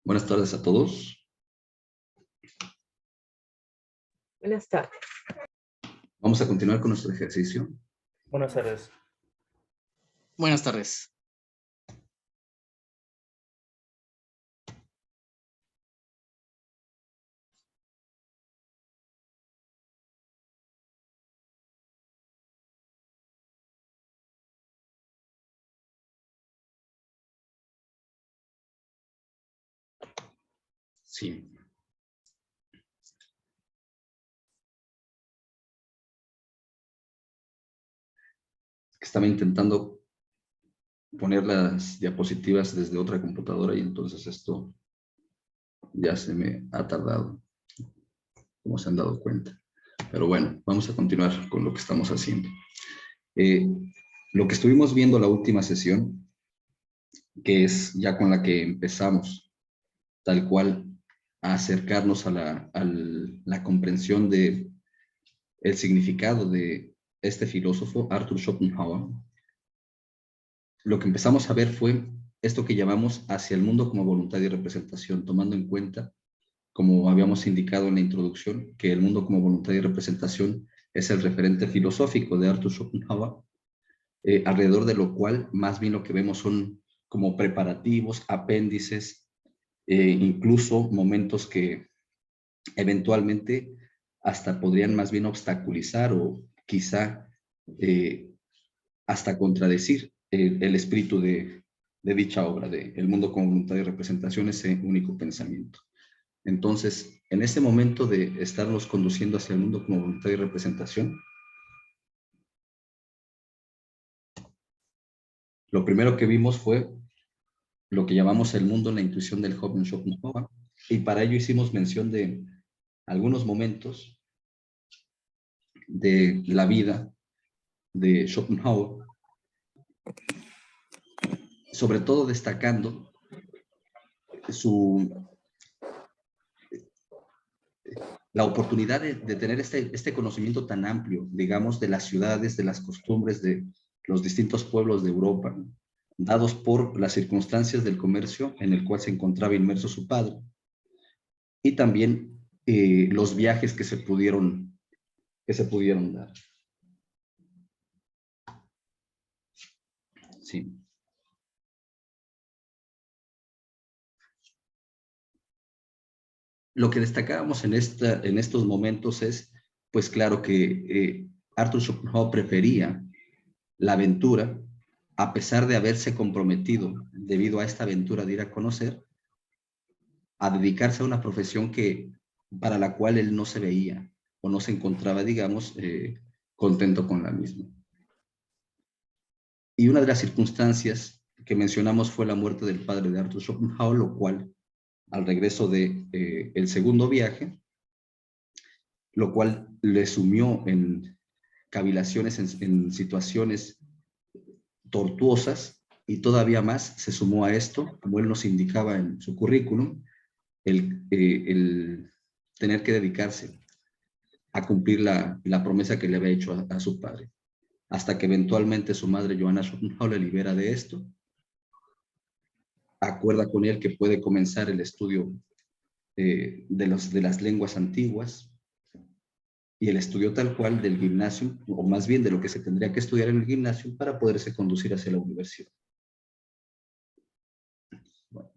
Buenas tardes a todos. Buenas tardes. Vamos a continuar con nuestro ejercicio. Buenas tardes. Buenas tardes. Sí. Estaba intentando poner las diapositivas desde otra computadora y entonces esto ya se me ha tardado, como se han dado cuenta. Pero bueno, vamos a continuar con lo que estamos haciendo. Lo que estuvimos viendo la última sesión, que es ya con la que empezamos, tal cual, a acercarnos a la comprensión de el significado de este filósofo, Arthur Schopenhauer. Lo que empezamos a ver fue esto que llamamos hacia el mundo como voluntad y representación, tomando en cuenta, como habíamos indicado en la introducción, que el mundo como voluntad y representación es el referente filosófico de Arthur Schopenhauer, alrededor de lo cual más bien lo que vemos son como preparativos, apéndices, incluso momentos que eventualmente hasta podrían más bien obstaculizar o quizá hasta contradecir el espíritu de dicha obra, de El mundo como voluntad y representación, ese único pensamiento. Entonces, en ese momento de estarnos conduciendo hacia el mundo como voluntad y representación, lo primero que vimos fue lo que llamamos el mundo en la intuición del joven Schopenhauer, y para ello hicimos mención de algunos momentos de la vida de Schopenhauer, sobre todo destacando la oportunidad de tener este conocimiento tan amplio, digamos, de las ciudades, de las costumbres de los distintos pueblos de Europa, dados por las circunstancias del comercio en el cual se encontraba inmerso su padre, y también los viajes que se pudieron dar. Sí. Lo que destacábamos en estos momentos es, pues claro que Arthur Schopenhauer prefería la aventura, a pesar de haberse comprometido, debido a esta aventura de ir a conocer, a dedicarse a una profesión para la cual él no se veía o no se encontraba, digamos, contento con la misma. Y una de las circunstancias que mencionamos fue la muerte del padre de Arthur Schopenhauer, lo cual, al regreso de el segundo viaje, lo cual le sumió en cavilaciones, en situaciones tortuosas, y todavía más se sumó a esto, como él nos indicaba en su currículum, el tener que dedicarse a cumplir la promesa que le había hecho a su padre, hasta que eventualmente su madre, Johanna Schopenhauer, le libera de esto, acuerda con él que puede comenzar el estudio de las lenguas antiguas, y el estudio tal cual del gimnasio, o más bien de lo que se tendría que estudiar en el gimnasio para poderse conducir hacia la universidad. Bueno.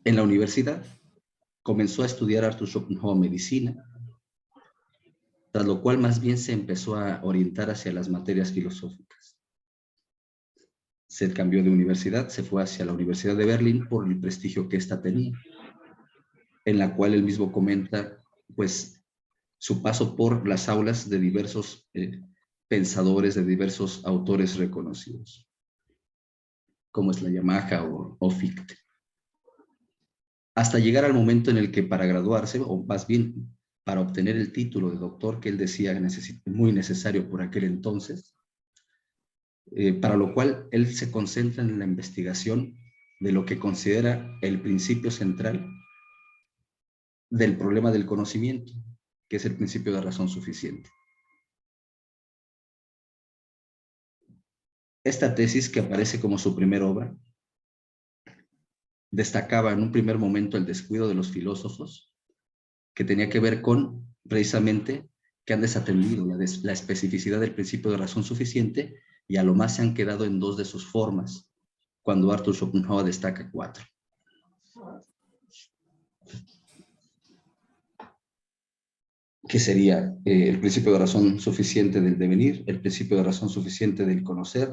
En la universidad comenzó a estudiar Arthur Schopenhauer medicina, tras lo cual más bien se empezó a orientar hacia las materias filosóficas. Se cambió de universidad, se fue hacia la Universidad de Berlín por el prestigio que ésta tenía, en la cual él mismo comenta, pues, su paso por las aulas de diversos pensadores, de diversos autores reconocidos, como es la Yamaha o Fichte. Hasta llegar al momento en el que para graduarse, o más bien para obtener el título de doctor que él decía muy necesario por aquel entonces, para lo cual él se concentra en la investigación de lo que considera el principio central del problema del conocimiento, que es el principio de razón suficiente. Esta tesis, que aparece como su primera obra, destacaba en un primer momento el descuido de los filósofos, que tenía que ver con, precisamente, que han desatendido la especificidad del principio de razón suficiente y a lo más se han quedado en dos de sus formas, cuando Arthur Schopenhauer destaca cuatro. Que sería el principio de razón suficiente del devenir, el principio de razón suficiente del conocer,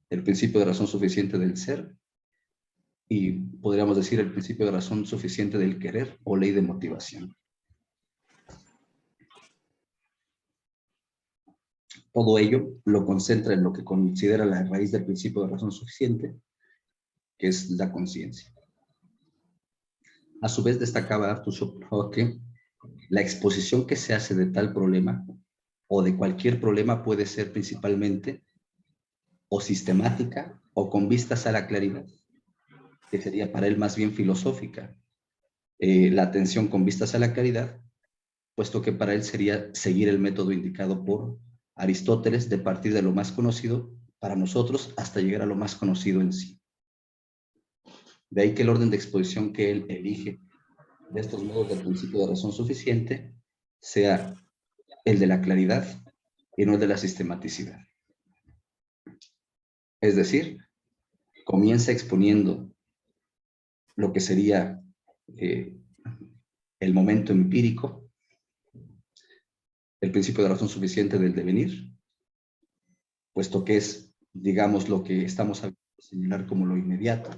el principio de razón suficiente del ser, y podríamos decir el principio de razón suficiente del querer o ley de motivación. Todo ello lo concentra en lo que considera la raíz del principio de razón suficiente, que es la conciencia. A su vez destacaba Arthur Schopenhauer que la exposición que se hace de tal problema o de cualquier problema puede ser principalmente o sistemática o con vistas a la claridad, que sería para él más bien filosófica. La atención con vistas a la claridad, puesto que para él sería seguir el método indicado por Aristóteles de partir de lo más conocido para nosotros hasta llegar a lo más conocido en sí. De ahí que el orden de exposición que él elige de estos modos del principio de razón suficiente sea el de la claridad y no el de la sistematicidad. Es decir, comienza exponiendo lo que sería el momento empírico, el principio de razón suficiente del devenir, puesto que es, digamos, lo que estamos a señalar como lo inmediato,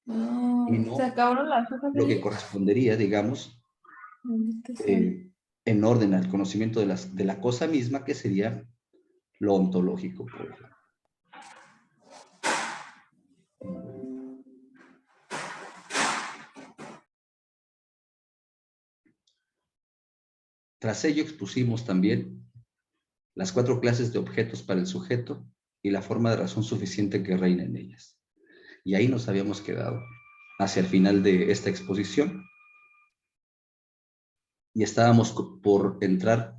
y no se acabaron las hojas lo que ahí. correspondería, digamos, en orden al conocimiento de la cosa misma, que sería lo ontológico, por ejemplo. Tras ello expusimos también las 4 clases de objetos para el sujeto y la forma de razón suficiente que reina en ellas. Y ahí nos habíamos quedado hacia el final de esta exposición. Y estábamos por entrar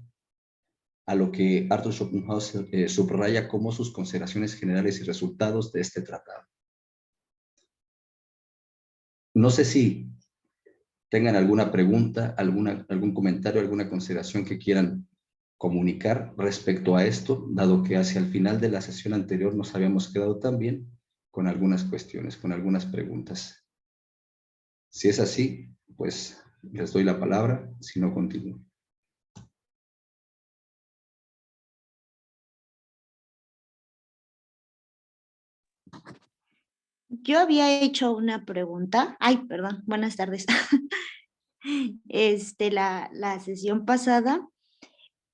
a lo que Arthur Schopenhauer subraya como sus consideraciones generales y resultados de este tratado. No sé si tengan alguna pregunta, algún comentario, alguna consideración que quieran comunicar respecto a esto, dado que hacia el final de la sesión anterior nos habíamos quedado también con algunas cuestiones, con algunas preguntas. Si es así, pues les doy la palabra, si no continúo. Yo había hecho una pregunta. Ay, perdón, buenas tardes. La sesión pasada,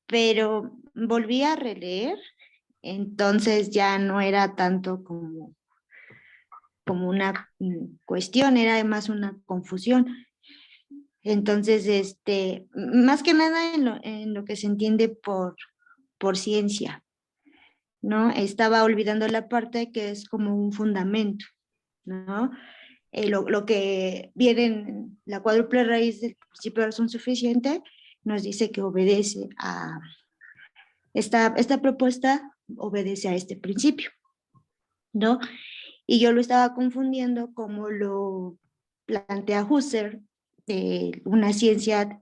pero volví a releer, entonces ya no era tanto como una cuestión, era más una confusión. Entonces, más que nada en lo que se entiende por ciencia, ¿no? Estaba olvidando la parte que es como un fundamento, ¿no? Lo que viene en la cuádruple raíz del principio de razón suficiente nos dice que obedece a esta propuesta, obedece a este principio, ¿no? Y yo lo estaba confundiendo como lo plantea Husserl, una ciencia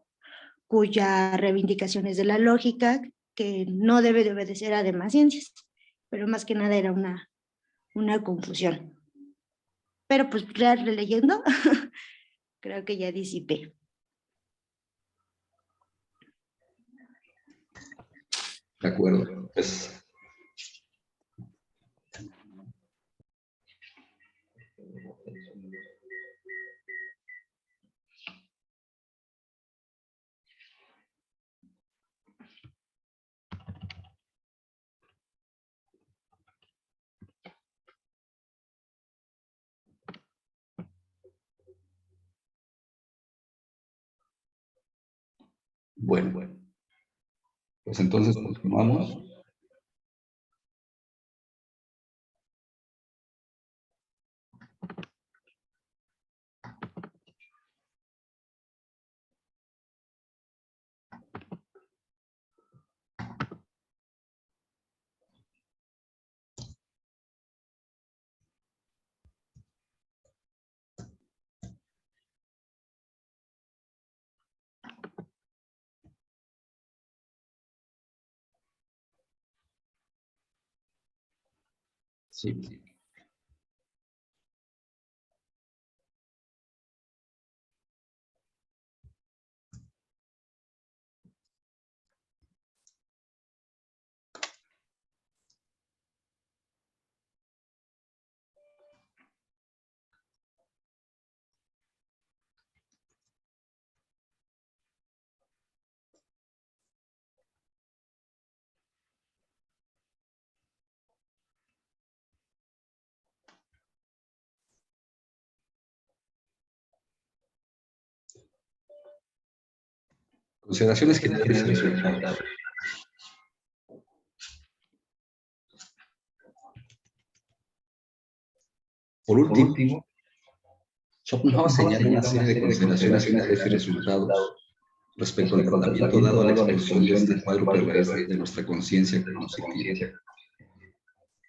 cuya reivindicación es de la lógica, que no debe de obedecer a demás ciencias, pero más que nada era una confusión. Pero pues releyendo, creo que ya disipé. De acuerdo. Pues, bueno. Pues entonces continuamos. Sí. Consideraciones generales y resultados. Por último, Schopenhauer señala una serie de consideraciones generales y resultados respecto al tratamiento dado a la exposición de este cuadro permanente de nuestra conciencia cognitiva.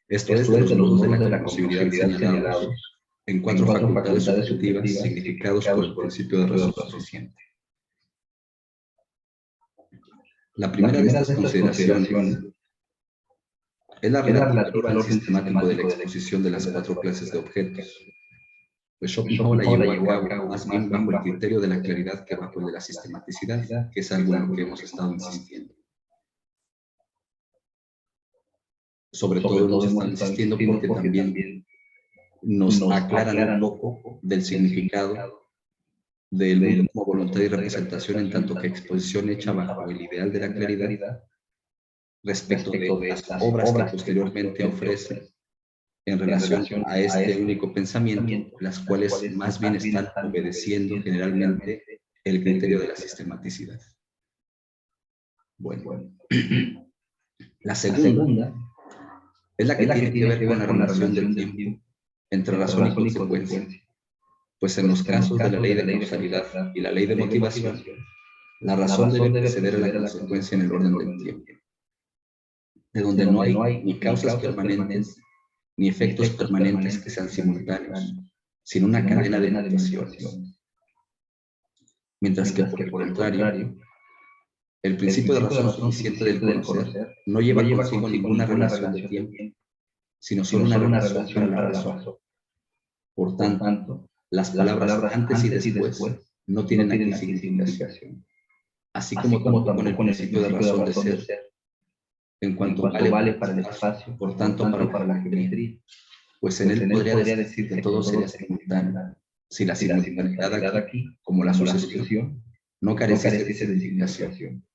Esto es, de los modos de la cognoscibilidad señalados en cuatro facultades subjetivas significados por el principio de razón suficiente. La primera de estas consideraciones es la relativa al orden sistemático de la exposición de las cuatro clases de objetos. Pues Schopenhauer la llevó a cabo más bien bajo el criterio de la claridad que bajo el de la sistematicidad, que es algo en lo que hemos estado insistiendo. Sobre todo hemos estado insistiendo porque también nos aclaran un poco del significado del mundo como voluntad y representación, en tanto que exposición hecha bajo el ideal de la claridad respecto de las obras que posteriormente ofrecen en relación a este único pensamiento, las cuales más bien están obedeciendo generalmente el criterio de la sistematicidad. Bueno, la segunda es la que tiene que ver con la relación del tiempo entre razón y consecuencia. Pues en los casos de la ley de causalidad y la ley de motivación, la razón debe preceder a la consecuencia en el orden del tiempo, de donde no hay ni causas permanentes ni efectos permanentes que sean simultáneos, sino una cadena de mutaciones. Mientras que, por el contrario, el principio de razón suficiente del conocer no lleva consigo ninguna relación de tiempo, sino solo una relación para la razón. Por tanto, las palabras antes y después no tienen aquí significación, así como tampoco con el principio de razón de ser, en cuanto vale para el espacio, por tanto para la geometría, pues en él podría decir que todo sería simultáneo, si la simultaneidad aquí, como la sucesión, no careciese de significación.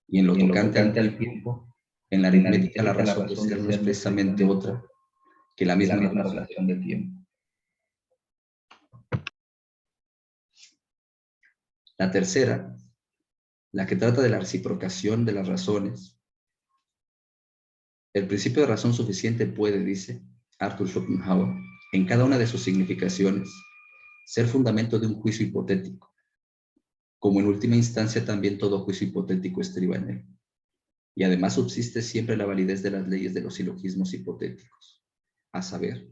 Y en lo tocante al tiempo, en la aritmética la razón de ser no es precisamente otra que la misma relación del tiempo. La tercera, la que trata de la reciprocación de las razones. El principio de razón suficiente puede, dice Arthur Schopenhauer, en cada una de sus significaciones, ser fundamento de un juicio hipotético, como en última instancia también todo juicio hipotético estriba en él. Y además subsiste siempre la validez de las leyes de los silogismos hipotéticos. A saber,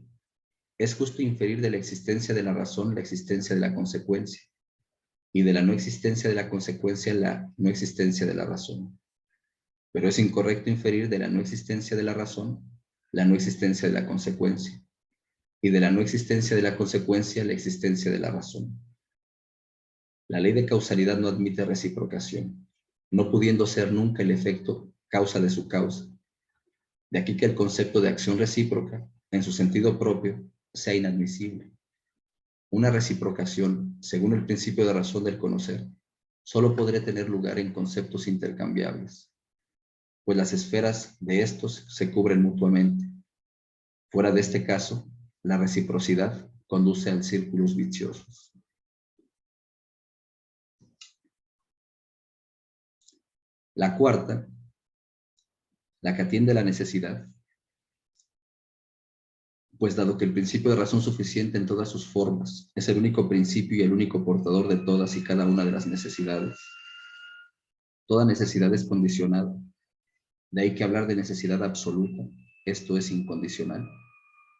es justo inferir de la existencia de la razón la existencia de la consecuencia, y de la no existencia de la consecuencia la no existencia de la razón. Pero es incorrecto inferir de la no existencia de la razón la no existencia de la consecuencia, y de la no existencia de la consecuencia la existencia de la razón. La ley de causalidad no admite reciprocación, no pudiendo ser nunca el efecto causa de su causa. De aquí que el concepto de acción recíproca, en su sentido propio, sea inadmisible. Una reciprocación, según el principio de razón del conocer, solo podría tener lugar en conceptos intercambiables, pues las esferas de estos se cubren mutuamente. Fuera de este caso, la reciprocidad conduce a círculos viciosos. La cuarta, la que atiende a la necesidad, pues dado que el principio de razón suficiente en todas sus formas es el único principio y el único portador de todas y cada una de las necesidades, toda necesidad es condicionada. De ahí que hablar de necesidad absoluta, esto es incondicional,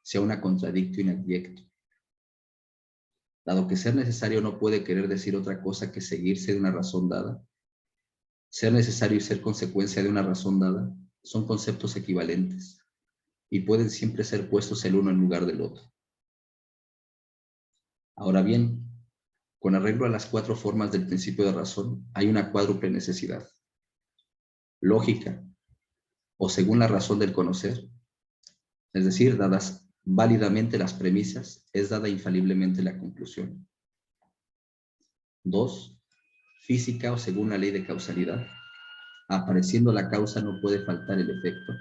sea una contradictio inadyecto. Dado que ser necesario no puede querer decir otra cosa que seguirse de una razón dada, ser necesario y ser consecuencia de una razón dada son conceptos equivalentes, y pueden siempre ser puestos el uno en lugar del otro. Ahora bien, con arreglo a las 4 formas del principio de razón, hay una cuádruple necesidad. Lógica, o según la razón del conocer, es decir, dadas válidamente las premisas, es dada infaliblemente la conclusión. 2. Física, o según la ley de causalidad, apareciendo la causa no puede faltar el efecto.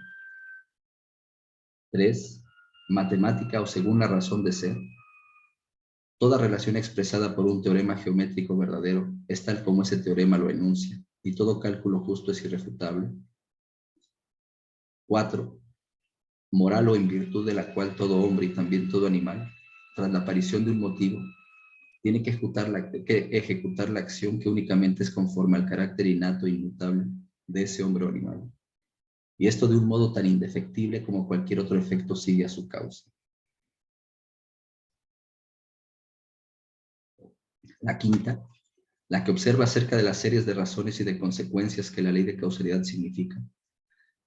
3. Matemática, o según la razón de ser, toda relación expresada por un teorema geométrico verdadero es tal como ese teorema lo enuncia, y todo cálculo justo es irrefutable. 4. Moral, o en virtud de la cual todo hombre y también todo animal, tras la aparición de un motivo, tiene que ejecutar la acción que únicamente es conforme al carácter innato e inmutable de ese hombre o animal. Y esto de un modo tan indefectible como cualquier otro efecto sigue a su causa. La quinta, la que observa acerca de las series de razones y de consecuencias que la ley de causalidad significa,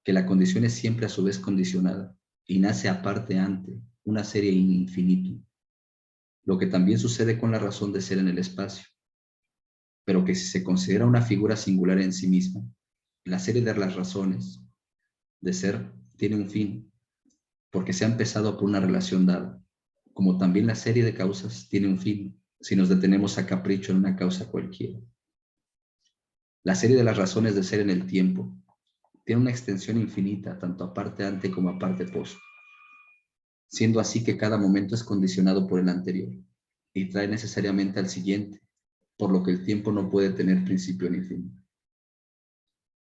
que la condición es siempre a su vez condicionada y nace aparte ante una serie in infinitum, lo que también sucede con la razón de ser en el espacio, pero que si se considera una figura singular en sí misma, la serie de las razones de ser tiene un fin, porque se ha empezado por una relación dada, como también la serie de causas tiene un fin, si nos detenemos a capricho en una causa cualquiera. La serie de las razones de ser en el tiempo tiene una extensión infinita, tanto aparte ante como aparte post, siendo así que cada momento es condicionado por el anterior y trae necesariamente al siguiente, por lo que el tiempo no puede tener principio ni fin.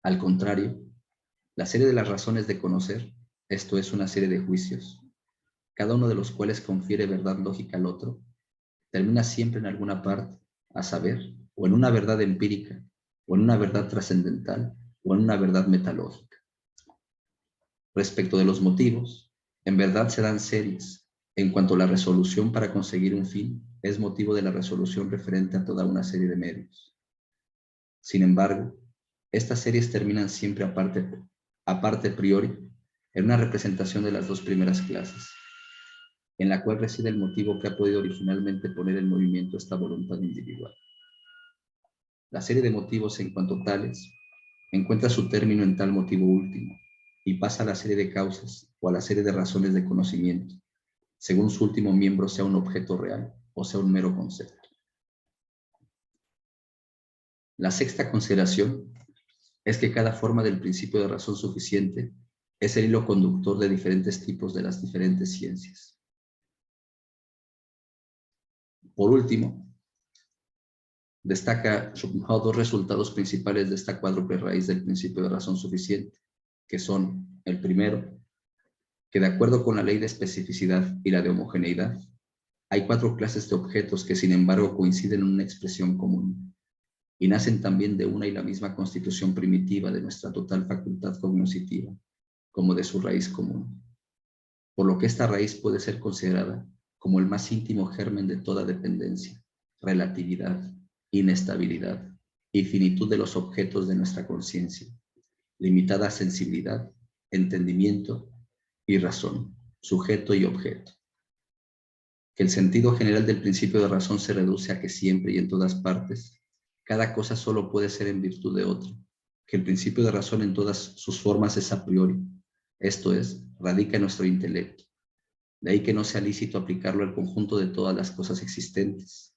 Al contrario, la serie de las razones de conocer, esto es una serie de juicios, cada uno de los cuales confiere verdad lógica al otro, termina siempre en alguna parte, a saber, o en una verdad empírica, o en una verdad trascendental, o en una verdad metalógica. Respecto de los motivos, en verdad se dan series, en cuanto la resolución para conseguir un fin es motivo de la resolución referente a toda una serie de medios. Sin embargo, estas series terminan siempre aparte priori, en una representación de las 2 primeras clases, en la cual reside el motivo que ha podido originalmente poner en movimiento esta voluntad individual. La serie de motivos en cuanto tales encuentra su término en tal motivo último y pasa a la serie de causas o a la serie de razones de conocimiento, según su último miembro sea un objeto real o sea un mero concepto. La sexta consideración es que cada forma del principio de razón suficiente es el hilo conductor de diferentes tipos de las diferentes ciencias. Por último, destaca Schopenhauer 2 resultados principales de esta cuádruple raíz del principio de razón suficiente, que son, el primero, que de acuerdo con la ley de especificidad y la de homogeneidad, hay 4 clases de objetos que sin embargo coinciden en una expresión común y nacen también de una y la misma constitución primitiva de nuestra total facultad cognoscitiva, como de su raíz común, por lo que esta raíz puede ser considerada como el más íntimo germen de toda dependencia, relatividad, inestabilidad y finitud de los objetos de nuestra conciencia, limitada sensibilidad, entendimiento y razón, sujeto y objeto. Que el sentido general del principio de razón se reduce a que siempre y en todas partes, cada cosa solo puede ser en virtud de otra, que el principio de razón en todas sus formas es a priori, esto es, radica en nuestro intelecto, de ahí que no sea lícito aplicarlo al conjunto de todas las cosas existentes,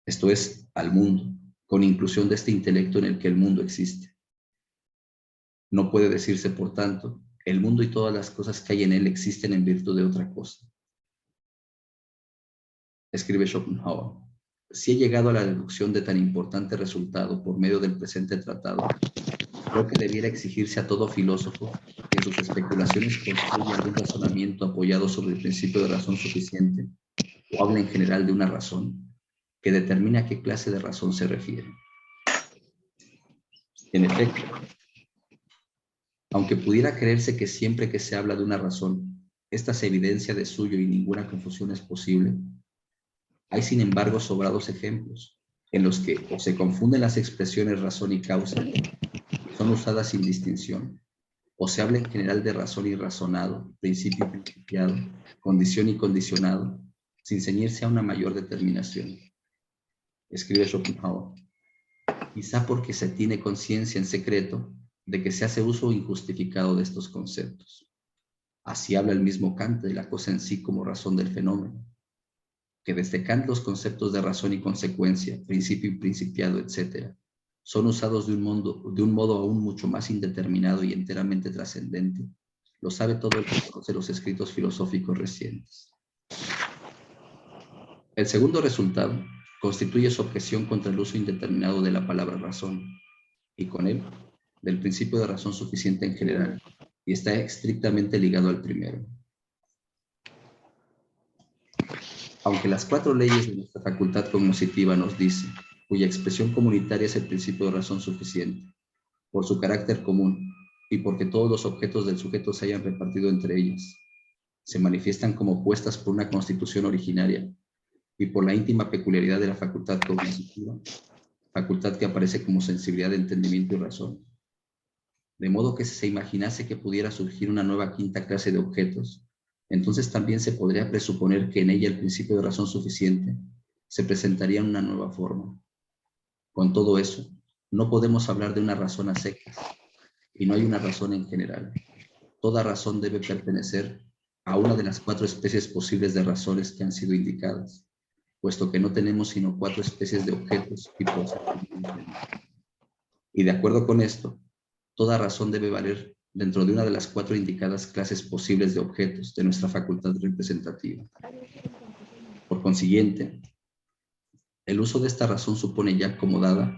esto es, al mundo, con inclusión de este intelecto en el que el mundo existe. No puede decirse, por tanto, el mundo y todas las cosas que hay en él existen en virtud de otra cosa. Escribe Schopenhauer: si he llegado a la deducción de tan importante resultado por medio del presente tratado, creo que debiera exigirse a todo filósofo que en sus especulaciones construya algún razonamiento apoyado sobre el principio de razón suficiente, o hable en general de una razón, que determine a qué clase de razón se refiere. En efecto, aunque pudiera creerse que siempre que se habla de una razón, esta se evidencia de suyo y ninguna confusión es posible, hay sin embargo sobrados ejemplos en los que o se confunden las expresiones razón y causa, son usadas sin distinción, o se habla en general de razón y razonado, principio y principiado, condición y condicionado, sin ceñirse a una mayor determinación. Escribe Schopenhauer. Quizá porque se tiene conciencia en secreto de que se hace uso injustificado de estos conceptos. Así habla el mismo Kant de la cosa en sí como razón del fenómeno, que desde Kant los conceptos de razón y consecuencia, principio y principiado, etc., son usados de un modo aún mucho más indeterminado y enteramente trascendente. Lo sabe todo el que conoce los escritos filosóficos recientes. El segundo resultado constituye su objeción contra el uso indeterminado de la palabra razón, y con él, del principio de razón suficiente en general, y está estrictamente ligado al primero. Aunque las 4 leyes de nuestra facultad cognoscitiva nos dicen, cuya expresión comunitaria es el principio de razón suficiente, por su carácter común y porque todos los objetos del sujeto se hayan repartido entre ellas, se manifiestan como opuestas por una constitución originaria y por la íntima peculiaridad de la facultad cognitiva, facultad que aparece como sensibilidad de entendimiento y razón. De modo que si se imaginase que pudiera surgir una nueva quinta clase de objetos, entonces también se podría presuponer que en ella el principio de razón suficiente se presentaría en una nueva forma. Con todo eso, no podemos hablar de una razón a secas, y no hay una razón en general. Toda razón debe pertenecer a una de las 4 especies posibles de razones que han sido indicadas, puesto que no tenemos sino 4 especies de objetos y procedimientos. Y de acuerdo con esto, toda razón debe valer dentro de una de las 4 indicadas clases posibles de objetos de nuestra facultad representativa. Por consiguiente, el uso de esta razón supone ya acomodada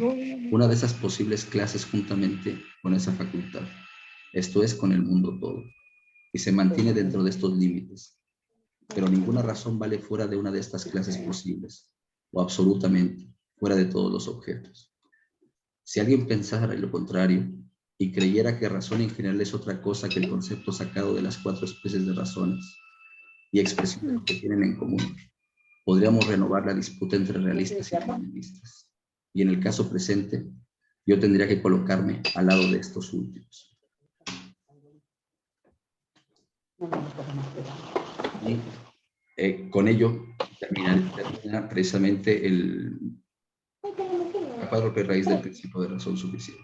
una de esas posibles clases juntamente con esa facultad, esto es, con el mundo todo, y se mantiene dentro de estos límites. Pero ninguna razón vale fuera de una de estas clases posibles, o absolutamente fuera de todos los objetos. Si alguien pensara en lo contrario, y creyera que razón en general es otra cosa que el concepto sacado de las 4 especies de razones y expresiones que tienen en común, podríamos renovar la disputa entre realistas y nominalistas. Y en el caso presente, yo tendría que colocarme al lado de estos últimos. Y con ello termina precisamente la cuádruple raíz del principio de razón suficiente.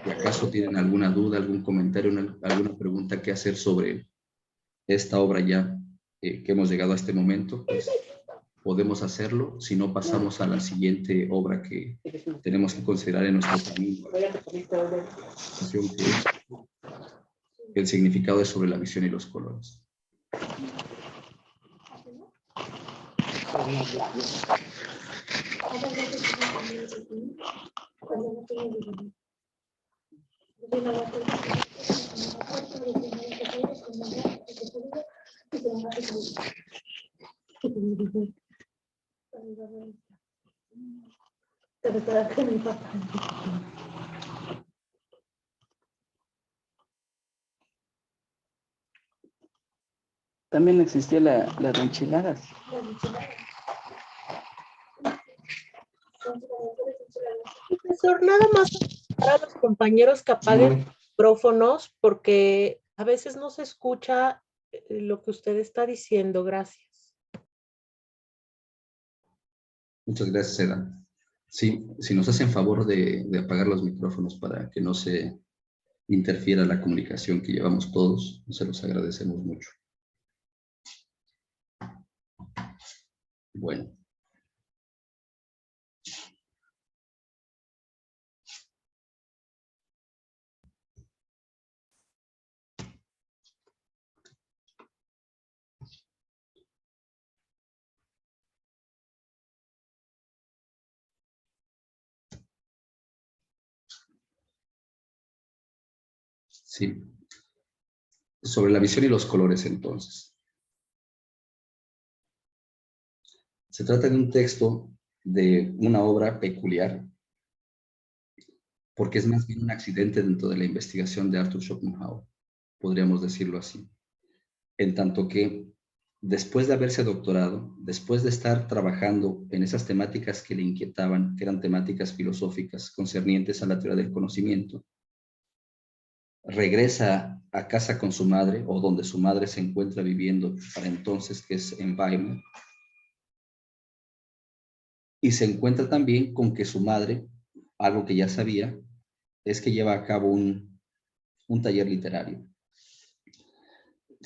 ¿Y acaso tienen alguna duda, algún comentario, alguna pregunta que hacer sobre esta obra ya que hemos llegado a este momento? Pues podemos hacerlo, si no pasamos a la siguiente obra que tenemos que considerar en nuestro camino. El significado es sobre la visión y los colores. También existía la de enchiladas. Profesor, nada más para los compañeros que apaguen micrófonos porque a veces no se escucha lo que usted está diciendo. Gracias. Muchas gracias, Eda. Sí, si nos hacen favor de apagar los micrófonos para que no se interfiera la comunicación que llevamos todos, se los agradecemos mucho. Bueno. Sí. Sobre la visión y los colores, entonces. Se trata de un texto de una obra peculiar, porque es más bien un accidente dentro de la investigación de Arthur Schopenhauer, podríamos decirlo así. En tanto que después de haberse doctorado, después de estar trabajando en esas temáticas que le inquietaban, que eran temáticas filosóficas concernientes a la teoría del conocimiento, regresa a casa con su madre, o donde su madre se encuentra viviendo para entonces, que es en Weimar, y se encuentra también con que su madre, algo que ya sabía, es que lleva a cabo un taller literario.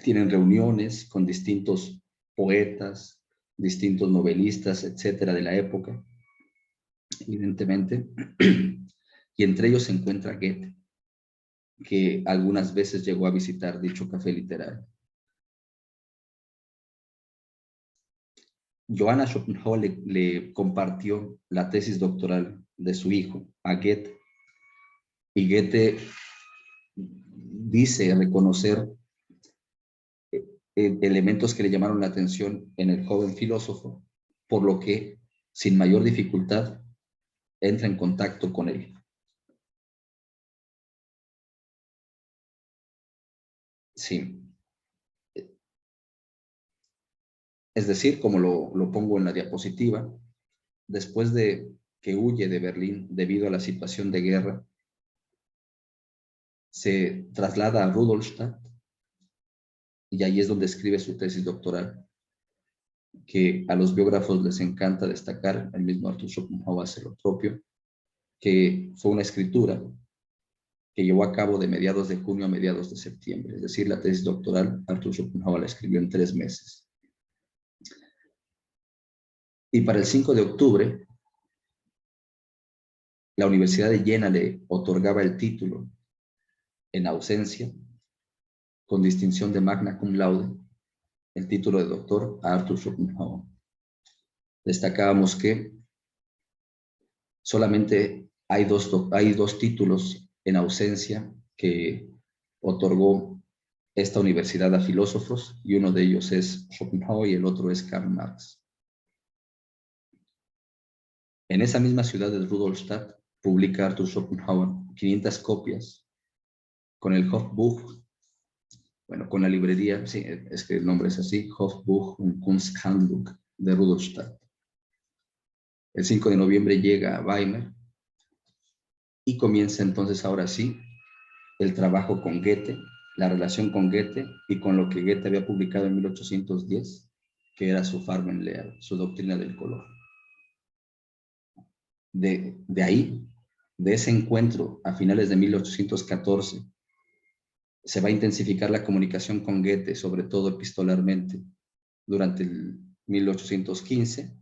Tienen reuniones con distintos poetas, distintos novelistas, etcétera, de la época, evidentemente, y entre ellos se encuentra Goethe, que algunas veces llegó a visitar dicho café literario. Johanna Schopenhauer le compartió la tesis doctoral de su hijo a Goethe, y Goethe dice reconocer elementos que le llamaron la atención en el joven filósofo, por lo que, sin mayor dificultad, entra en contacto con él. Sí. Es decir, como lo pongo en la diapositiva, después de que huye de Berlín debido a la situación de guerra, se traslada a Rudolstadt, y ahí es donde escribe su tesis doctoral, que a los biógrafos les encanta destacar, el mismo Arthur Schopenhauer hace lo propio, que fue una escritura que llevó a cabo de mediados de junio a mediados de septiembre. Es decir, la tesis doctoral Arthur Schopenhauer la escribió en 3 meses. Y para el 5 de octubre, la Universidad de Jena le otorgaba el título en ausencia, con distinción de magna cum laude, el título de doctor a Arthur Schopenhauer. Destacábamos que solamente hay dos títulos en ausencia que otorgó esta universidad a filósofos, y uno de ellos es Schopenhauer y el otro es Karl Marx. En esa misma ciudad de Rudolstadt publica Arthur Schopenhauer 500 copias con el Hofbuch, bueno, con la librería, sí, es que el nombre es así, Hofbuch und Kunsthandbuch de Rudolstadt. El 5 de noviembre llega a Weimar y comienza entonces ahora sí el trabajo con Goethe, la relación con Goethe y con lo que Goethe había publicado en 1810, que era su Farbenlehre, su doctrina del color. De ahí, de ese encuentro a finales de 1814, se va a intensificar la comunicación con Goethe, sobre todo epistolarmente, durante el 1815,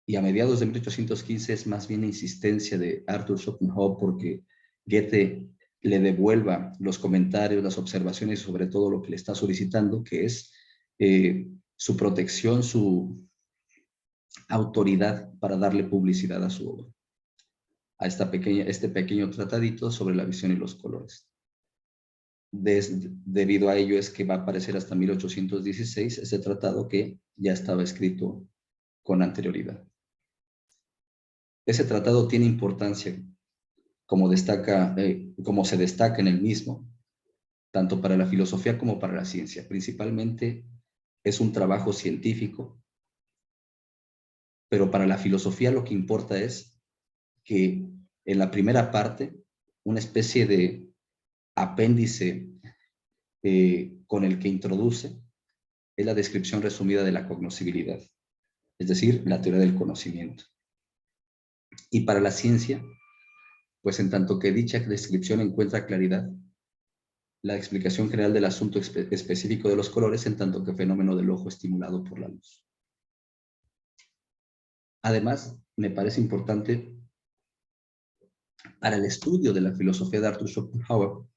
y a mediados de 1815 es más bien insistencia de Arthur Schopenhauer porque Goethe le devuelva los comentarios, las observaciones sobre todo lo que le está solicitando, que es su protección, su autoridad para darle publicidad a su obra, a este pequeño tratadito sobre la visión y los colores. Debido a ello es que va a aparecer hasta 1816 ese tratado que ya estaba escrito con anterioridad. Ese tratado tiene importancia, como se destaca en el mismo, tanto para la filosofía como para la ciencia. Principalmente es un trabajo científico, pero para la filosofía lo que importa es que en la primera parte, una especie de apéndice con el que introduce es la descripción resumida de la cognoscibilidad, es decir, la teoría del conocimiento. Y para la ciencia, pues en tanto que dicha descripción encuentra claridad, la explicación general del asunto específico de los colores, en tanto que fenómeno del ojo estimulado por la luz. Además, me parece importante para el estudio de la filosofía de Arthur Schopenhauer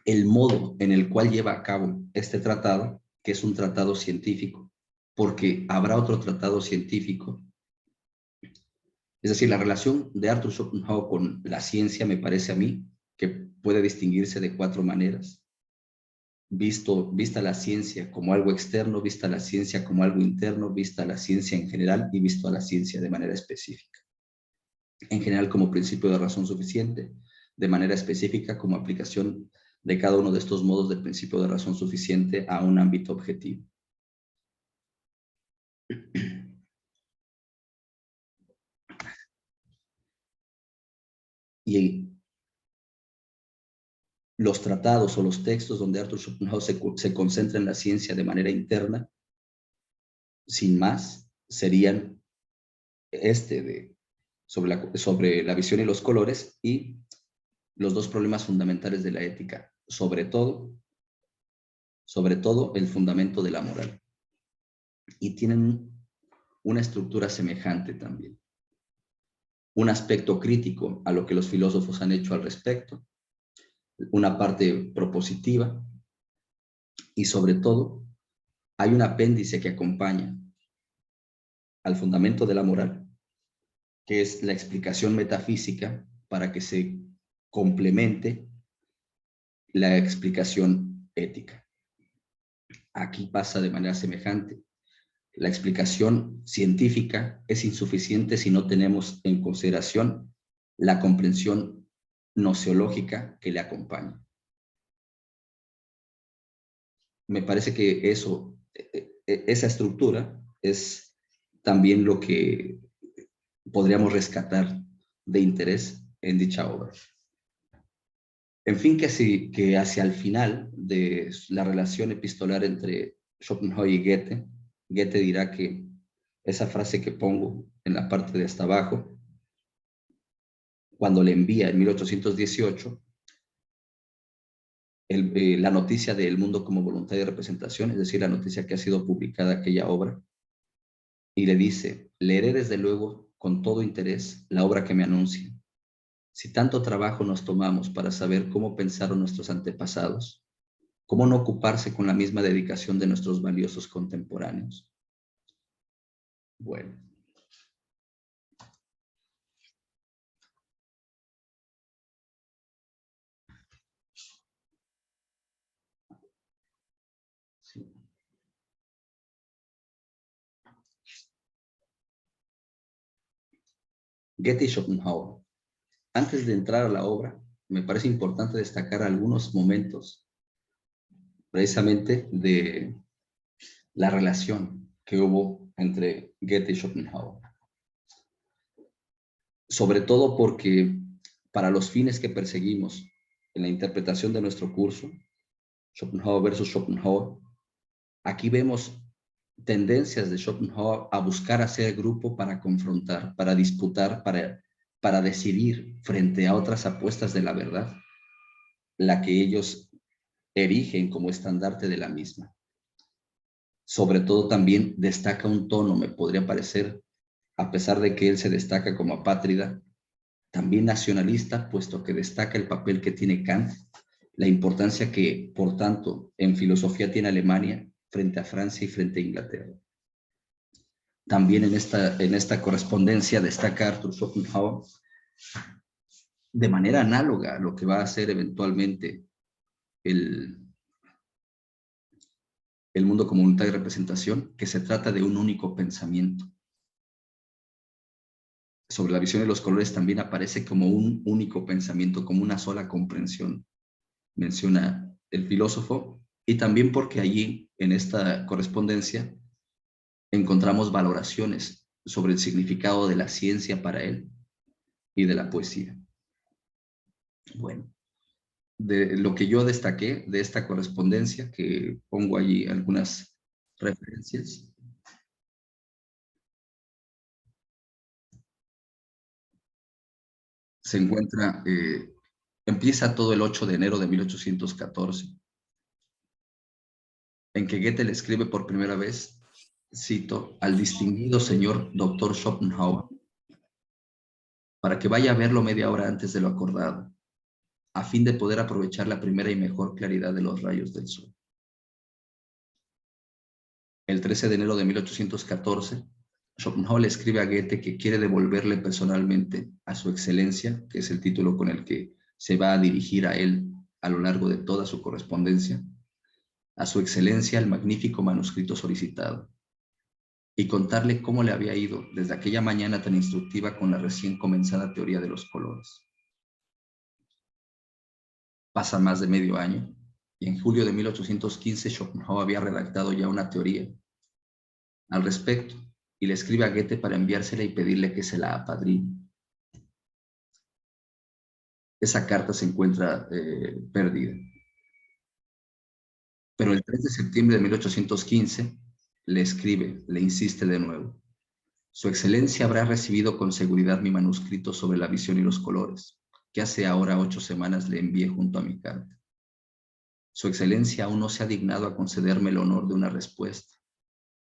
el modo en el cual lleva a cabo este tratado, que es un tratado científico, porque habrá otro tratado científico. Es decir, la relación de Arthur Schopenhauer con la ciencia me parece a mí que puede distinguirse de 4 maneras. Vista la ciencia como algo externo, vista la ciencia como algo interno, vista la ciencia en general y visto a la ciencia de manera específica. En general como principio de razón suficiente, de manera específica como aplicación de cada uno de estos modos del principio de razón suficiente a un ámbito objetivo. Y los tratados o los textos donde Arthur Schopenhauer se concentra en la ciencia de manera interna, sin más, serían sobre la visión y los colores y los dos problemas fundamentales de la ética, sobre todo el fundamento de la moral. Y tienen una estructura semejante también. Un aspecto crítico a lo que los filósofos han hecho al respecto, una parte propositiva y sobre todo hay un apéndice que acompaña al fundamento de la moral, que es la explicación metafísica para que se complemente la explicación ética. Aquí pasa de manera semejante. La explicación científica es insuficiente si no tenemos en consideración la comprensión gnoseológica que le acompaña. Me parece que esa estructura es también lo que podríamos rescatar de interés en dicha obra. En fin, que hacia el final de la relación epistolar entre Schopenhauer y Goethe dirá que esa frase que pongo en la parte de hasta abajo, cuando le envía en 1818 la noticia de El mundo como voluntad y representación, es decir, la noticia que ha sido publicada aquella obra, y le dice: leeré desde luego con todo interés la obra que me anuncia. Si tanto trabajo nos tomamos para saber cómo pensaron nuestros antepasados, ¿cómo no ocuparse con la misma dedicación de nuestros valiosos contemporáneos? Bueno. Sí. Goethe y Schopenhauer. Antes de entrar a la obra, me parece importante destacar algunos momentos precisamente de la relación que hubo entre Goethe y Schopenhauer. Sobre todo porque para los fines que perseguimos en la interpretación de nuestro curso, Schopenhauer versus Schopenhauer, aquí vemos tendencias de Schopenhauer a buscar hacer grupo para confrontar, para disputar, para decidir frente a otras apuestas de la verdad, la que ellos erigen como estandarte de la misma. Sobre todo también destaca un tono, me podría parecer, a pesar de que él se destaca como apátrida, también nacionalista, puesto que destaca el papel que tiene Kant, la importancia que, por tanto, en filosofía tiene Alemania frente a Francia y frente a Inglaterra. También en esta correspondencia destaca Arthur Schopenhauer de manera análoga a lo que va a ser eventualmente el mundo como unidad de representación, que se trata de un único pensamiento. Sobre la visión de los colores también aparece como un único pensamiento, como una sola comprensión, menciona el filósofo, y también porque allí, en esta correspondencia, encontramos valoraciones sobre el significado de la ciencia para él y de la poesía. Bueno, de lo que yo destaqué de esta correspondencia, que pongo allí algunas referencias. Se encuentra, empieza todo el 8 de enero de 1814, en que Goethe le escribe por primera vez, cito, al distinguido señor doctor Schopenhauer, para que vaya a verlo media hora antes de lo acordado, a fin de poder aprovechar la primera y mejor claridad de los rayos del sol. El 13 de enero de 1814, Schopenhauer le escribe a Goethe que quiere devolverle personalmente a su excelencia, que es el título con el que se va a dirigir a él a lo largo de toda su correspondencia, a su excelencia el magnífico manuscrito solicitado, y contarle cómo le había ido desde aquella mañana tan instructiva con la recién comenzada teoría de los colores. Pasa más de medio año, y en julio de 1815 Schopenhauer había redactado ya una teoría al respecto, y le escribe a Goethe para enviársela y pedirle que se la apadrine. Esa carta se encuentra perdida. Pero el 3 de septiembre de 1815 le escribe, le insiste de nuevo. Su excelencia habrá recibido con seguridad mi manuscrito sobre la visión y los colores, que hace ahora 8 semanas le envié junto a mi carta. Su excelencia aún no se ha dignado a concederme el honor de una respuesta,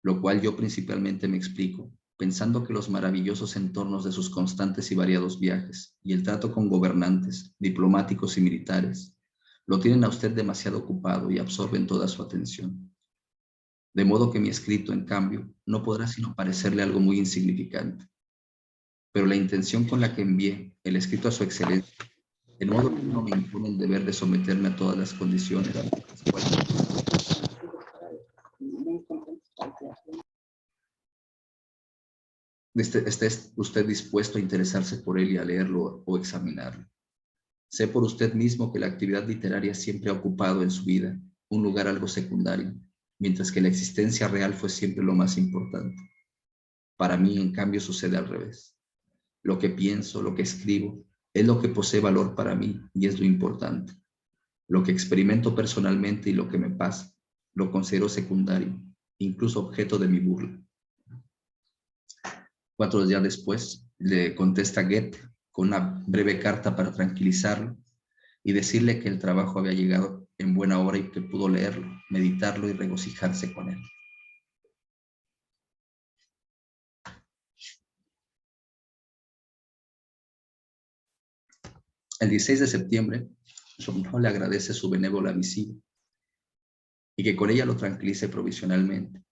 lo cual yo principalmente me explico, pensando que los maravillosos entornos de sus constantes y variados viajes y el trato con gobernantes, diplomáticos y militares, lo tienen a usted demasiado ocupado y absorben toda su atención. De modo que mi escrito, en cambio, no podrá sino parecerle algo muy insignificante. Pero la intención con la que envié el escrito a su excelencia, de modo que no me impone el deber de someterme a todas las condiciones, las cuales ¿esté usted dispuesto a interesarse por él y a leerlo o examinarlo? Sé por usted mismo que la actividad literaria siempre ha ocupado en su vida un lugar algo secundario, mientras que la existencia real fue siempre lo más importante. Para mí, en cambio, sucede al revés. Lo que pienso, lo que escribo, es lo que posee valor para mí y es lo importante. Lo que experimento personalmente y lo que me pasa, lo considero secundario, incluso objeto de mi burla. 4 días después, le contesta Goethe con una breve carta para tranquilizarlo y decirle que el trabajo había llegado en buena hora y que pudo leerlo, meditarlo y regocijarse con él. El 16 de septiembre, Schopenhauer le agradece su benévola misiva y que con ella lo tranquilice provisionalmente,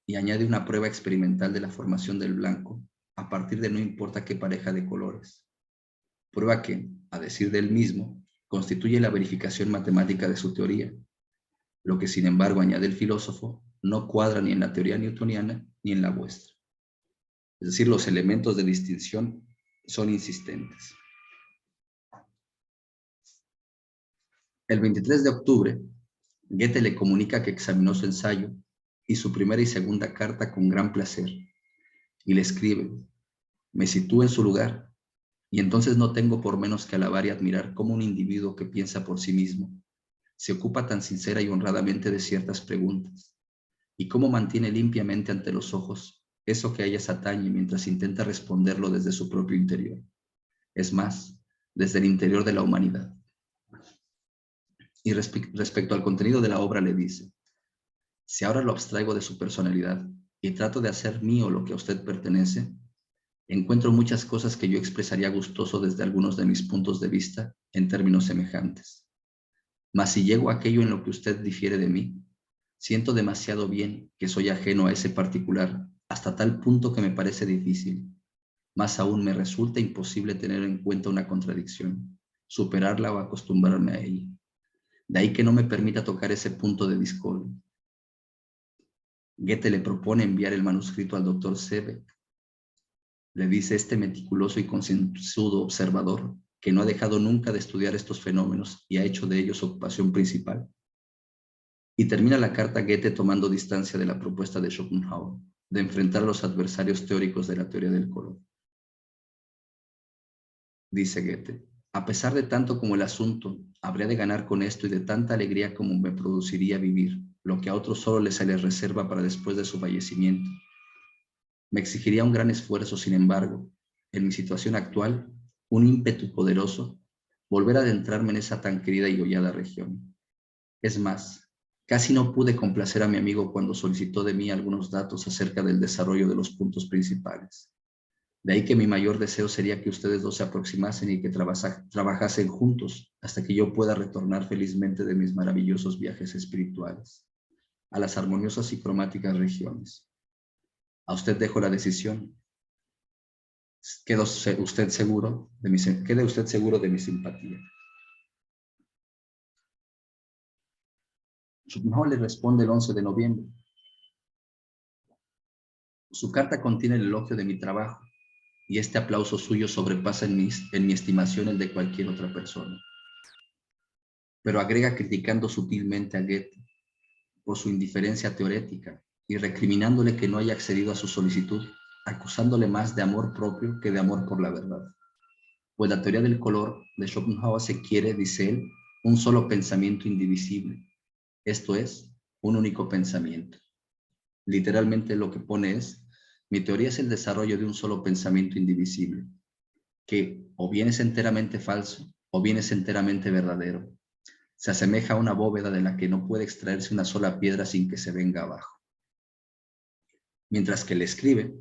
y añade una prueba experimental de la formación del blanco a partir de no importa qué pareja de colores. Prueba que, a decir de él mismo, constituye la verificación matemática de su teoría, lo que sin embargo, añade el filósofo, no cuadra ni en la teoría newtoniana ni en la vuestra. Es decir, los elementos de distinción son insistentes. El 23 de octubre, Goethe le comunica que examinó su ensayo y su primera y segunda carta con gran placer, y le escribe: me sitúo en su lugar, y entonces no tengo por menos que alabar y admirar cómo un individuo que piensa por sí mismo se ocupa tan sincera y honradamente de ciertas preguntas, y cómo mantiene limpiamente ante los ojos eso que a ellas atañe mientras intenta responderlo desde su propio interior. Es más, desde el interior de la humanidad. Y respecto al contenido de la obra le dice: si ahora lo abstraigo de su personalidad y trato de hacer mío lo que a usted pertenece, encuentro muchas cosas que yo expresaría gustoso desde algunos de mis puntos de vista en términos semejantes. Mas si llego a aquello en lo que usted difiere de mí, siento demasiado bien que soy ajeno a ese particular hasta tal punto que me parece difícil. Más aún me resulta imposible tener en cuenta una contradicción, superarla o acostumbrarme a ella. De ahí que no me permita tocar ese punto de discordia. Goethe le propone enviar el manuscrito al doctor Seebeck. Le dice este meticuloso y concienzudo observador que no ha dejado nunca de estudiar estos fenómenos y ha hecho de ellos su ocupación principal. Y termina la carta Goethe tomando distancia de la propuesta de Schopenhauer de enfrentar a los adversarios teóricos de la teoría del color. Dice Goethe: a pesar de tanto como el asunto habría de ganar con esto y de tanta alegría como me produciría vivir, lo que a otros solo se les reserva para después de su fallecimiento, me exigiría un gran esfuerzo, sin embargo, en mi situación actual, un ímpetu poderoso, volver a adentrarme en esa tan querida y hollada región. Es más, casi no pude complacer a mi amigo cuando solicitó de mí algunos datos acerca del desarrollo de los puntos principales. De ahí que mi mayor deseo sería que ustedes dos se aproximasen y que trabajasen juntos hasta que yo pueda retornar felizmente de mis maravillosos viajes espirituales a las armoniosas y cromáticas regiones. A usted dejo la decisión. Quede usted seguro de mi simpatía. Schopenhauer le responde el 11 de noviembre. Su carta contiene el elogio de mi trabajo, y este aplauso suyo sobrepasa en mi estimación el de cualquier otra persona. pero agrega criticando sutilmente a Goethe por su indiferencia teorética y recriminándole que no haya accedido a su solicitud, acusándole más de amor propio que de amor por la verdad. Pues la teoría del color de Schopenhauer se quiere, dice él, un solo pensamiento indivisible, esto es, un único pensamiento. Literalmente lo que pone es, mi teoría es el desarrollo de un solo pensamiento indivisible, que o bien es enteramente falso o bien es enteramente verdadero. Se asemeja a una bóveda de la que no puede extraerse una sola piedra sin que se venga abajo. Mientras que le escribe,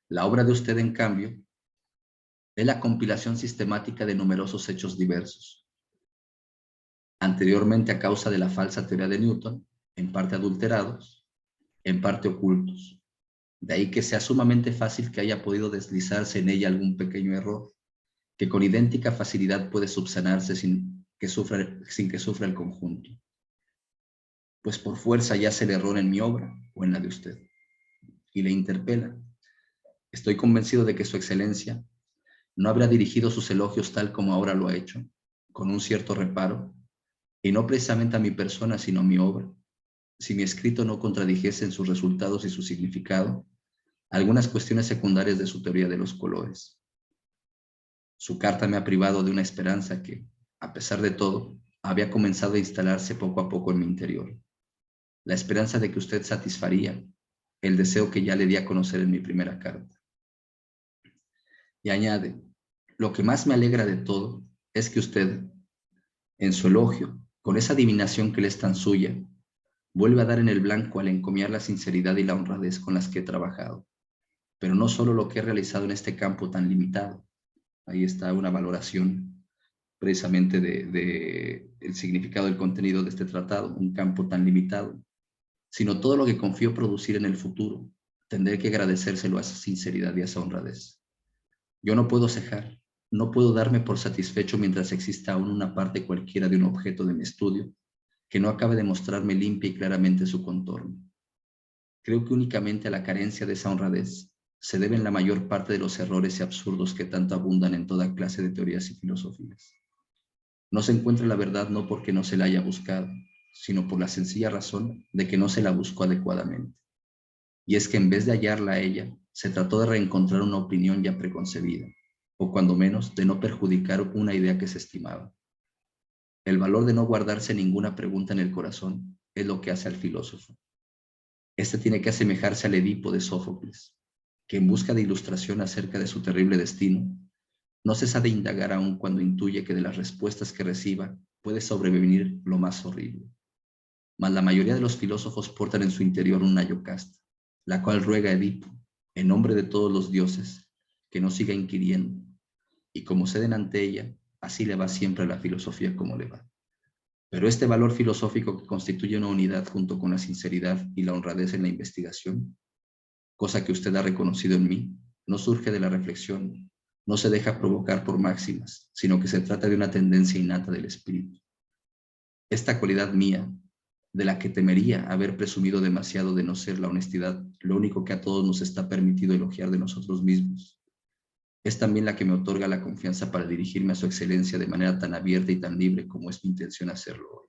la obra de usted, en cambio, es la compilación sistemática de numerosos hechos diversos. Anteriormente, a causa de la falsa teoría de Newton, en parte adulterados, en parte ocultos. De ahí que sea sumamente fácil que haya podido deslizarse en ella algún pequeño error, que con idéntica facilidad puede subsanarse sin que sufra el conjunto. Pues por fuerza yace el error en mi obra o en la de usted. Y le interpela. Estoy convencido de que su excelencia no habrá dirigido sus elogios tal como ahora lo ha hecho, con un cierto reparo, y no precisamente a mi persona, sino a mi obra, si mi escrito no contradijese en sus resultados y su significado algunas cuestiones secundarias de su teoría de los colores. Su carta me ha privado de una esperanza que, a pesar de todo, había comenzado a instalarse poco a poco en mi interior. La esperanza de que usted satisfaría el deseo que ya le di a conocer en mi primera carta. Y añade, lo que más me alegra de todo es que usted, en su elogio, con esa adivinación que le es tan suya, vuelve a dar en el blanco al encomiar la sinceridad y la honradez con las que he trabajado. Pero no solo lo que he realizado en este campo tan limitado. Ahí está una valoración precisamente el significado del contenido de este tratado, un campo tan limitado, sino todo lo que confío producir en el futuro. Tendré que agradecérselo a esa sinceridad y a esa honradez. Yo no puedo cejar, no puedo darme por satisfecho mientras exista aún una parte cualquiera de un objeto de mi estudio que no acabe de mostrarme limpia y claramente su contorno. Creo que únicamente a la carencia de esa honradez se deben la mayor parte de los errores y absurdos que tanto abundan en toda clase de teorías y filosofías. No se encuentra la verdad no porque no se la haya buscado, sino por la sencilla razón de que no se la buscó adecuadamente. Y es que en vez de hallarla a ella, se trató de reencontrar una opinión ya preconcebida, o cuando menos de no perjudicar una idea que se estimaba. El valor de no guardarse ninguna pregunta en el corazón es lo que hace al filósofo. Este tiene que asemejarse al Edipo de Sófocles, que en busca de ilustración acerca de su terrible destino, no cesa de indagar aún cuando intuye que de las respuestas que reciba puede sobrevenir lo más horrible. Mas la mayoría de los filósofos portan en su interior una Yocasta, la cual ruega a Edipo, en nombre de todos los dioses, que no siga inquiriendo, y como ceden ante ella, así le va siempre a la filosofía como le va. Pero este valor filosófico que constituye una unidad junto con la sinceridad y la honradez en la investigación, cosa que usted ha reconocido en mí, no surge de la reflexión, no se deja provocar por máximas, sino que se trata de una tendencia innata del espíritu. Esta cualidad mía, de la que temería haber presumido demasiado de no ser la honestidad, lo único que a todos nos está permitido elogiar de nosotros mismos, es también la que me otorga la confianza para dirigirme a su excelencia de manera tan abierta y tan libre como es mi intención hacerlo hoy.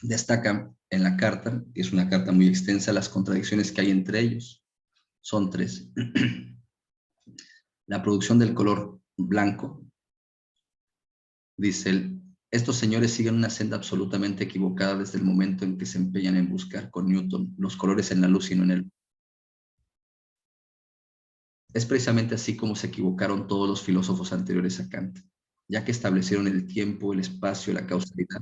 Destaca en la carta, que es una carta muy extensa, las contradicciones que hay entre ellos. Son 3. La producción del color blanco. Dice él, estos señores siguen una senda absolutamente equivocada desde el momento en que se empeñan en buscar con Newton los colores en la luz y no en el. Es precisamente así como se equivocaron todos los filósofos anteriores a Kant, ya que establecieron el tiempo, el espacio y la causalidad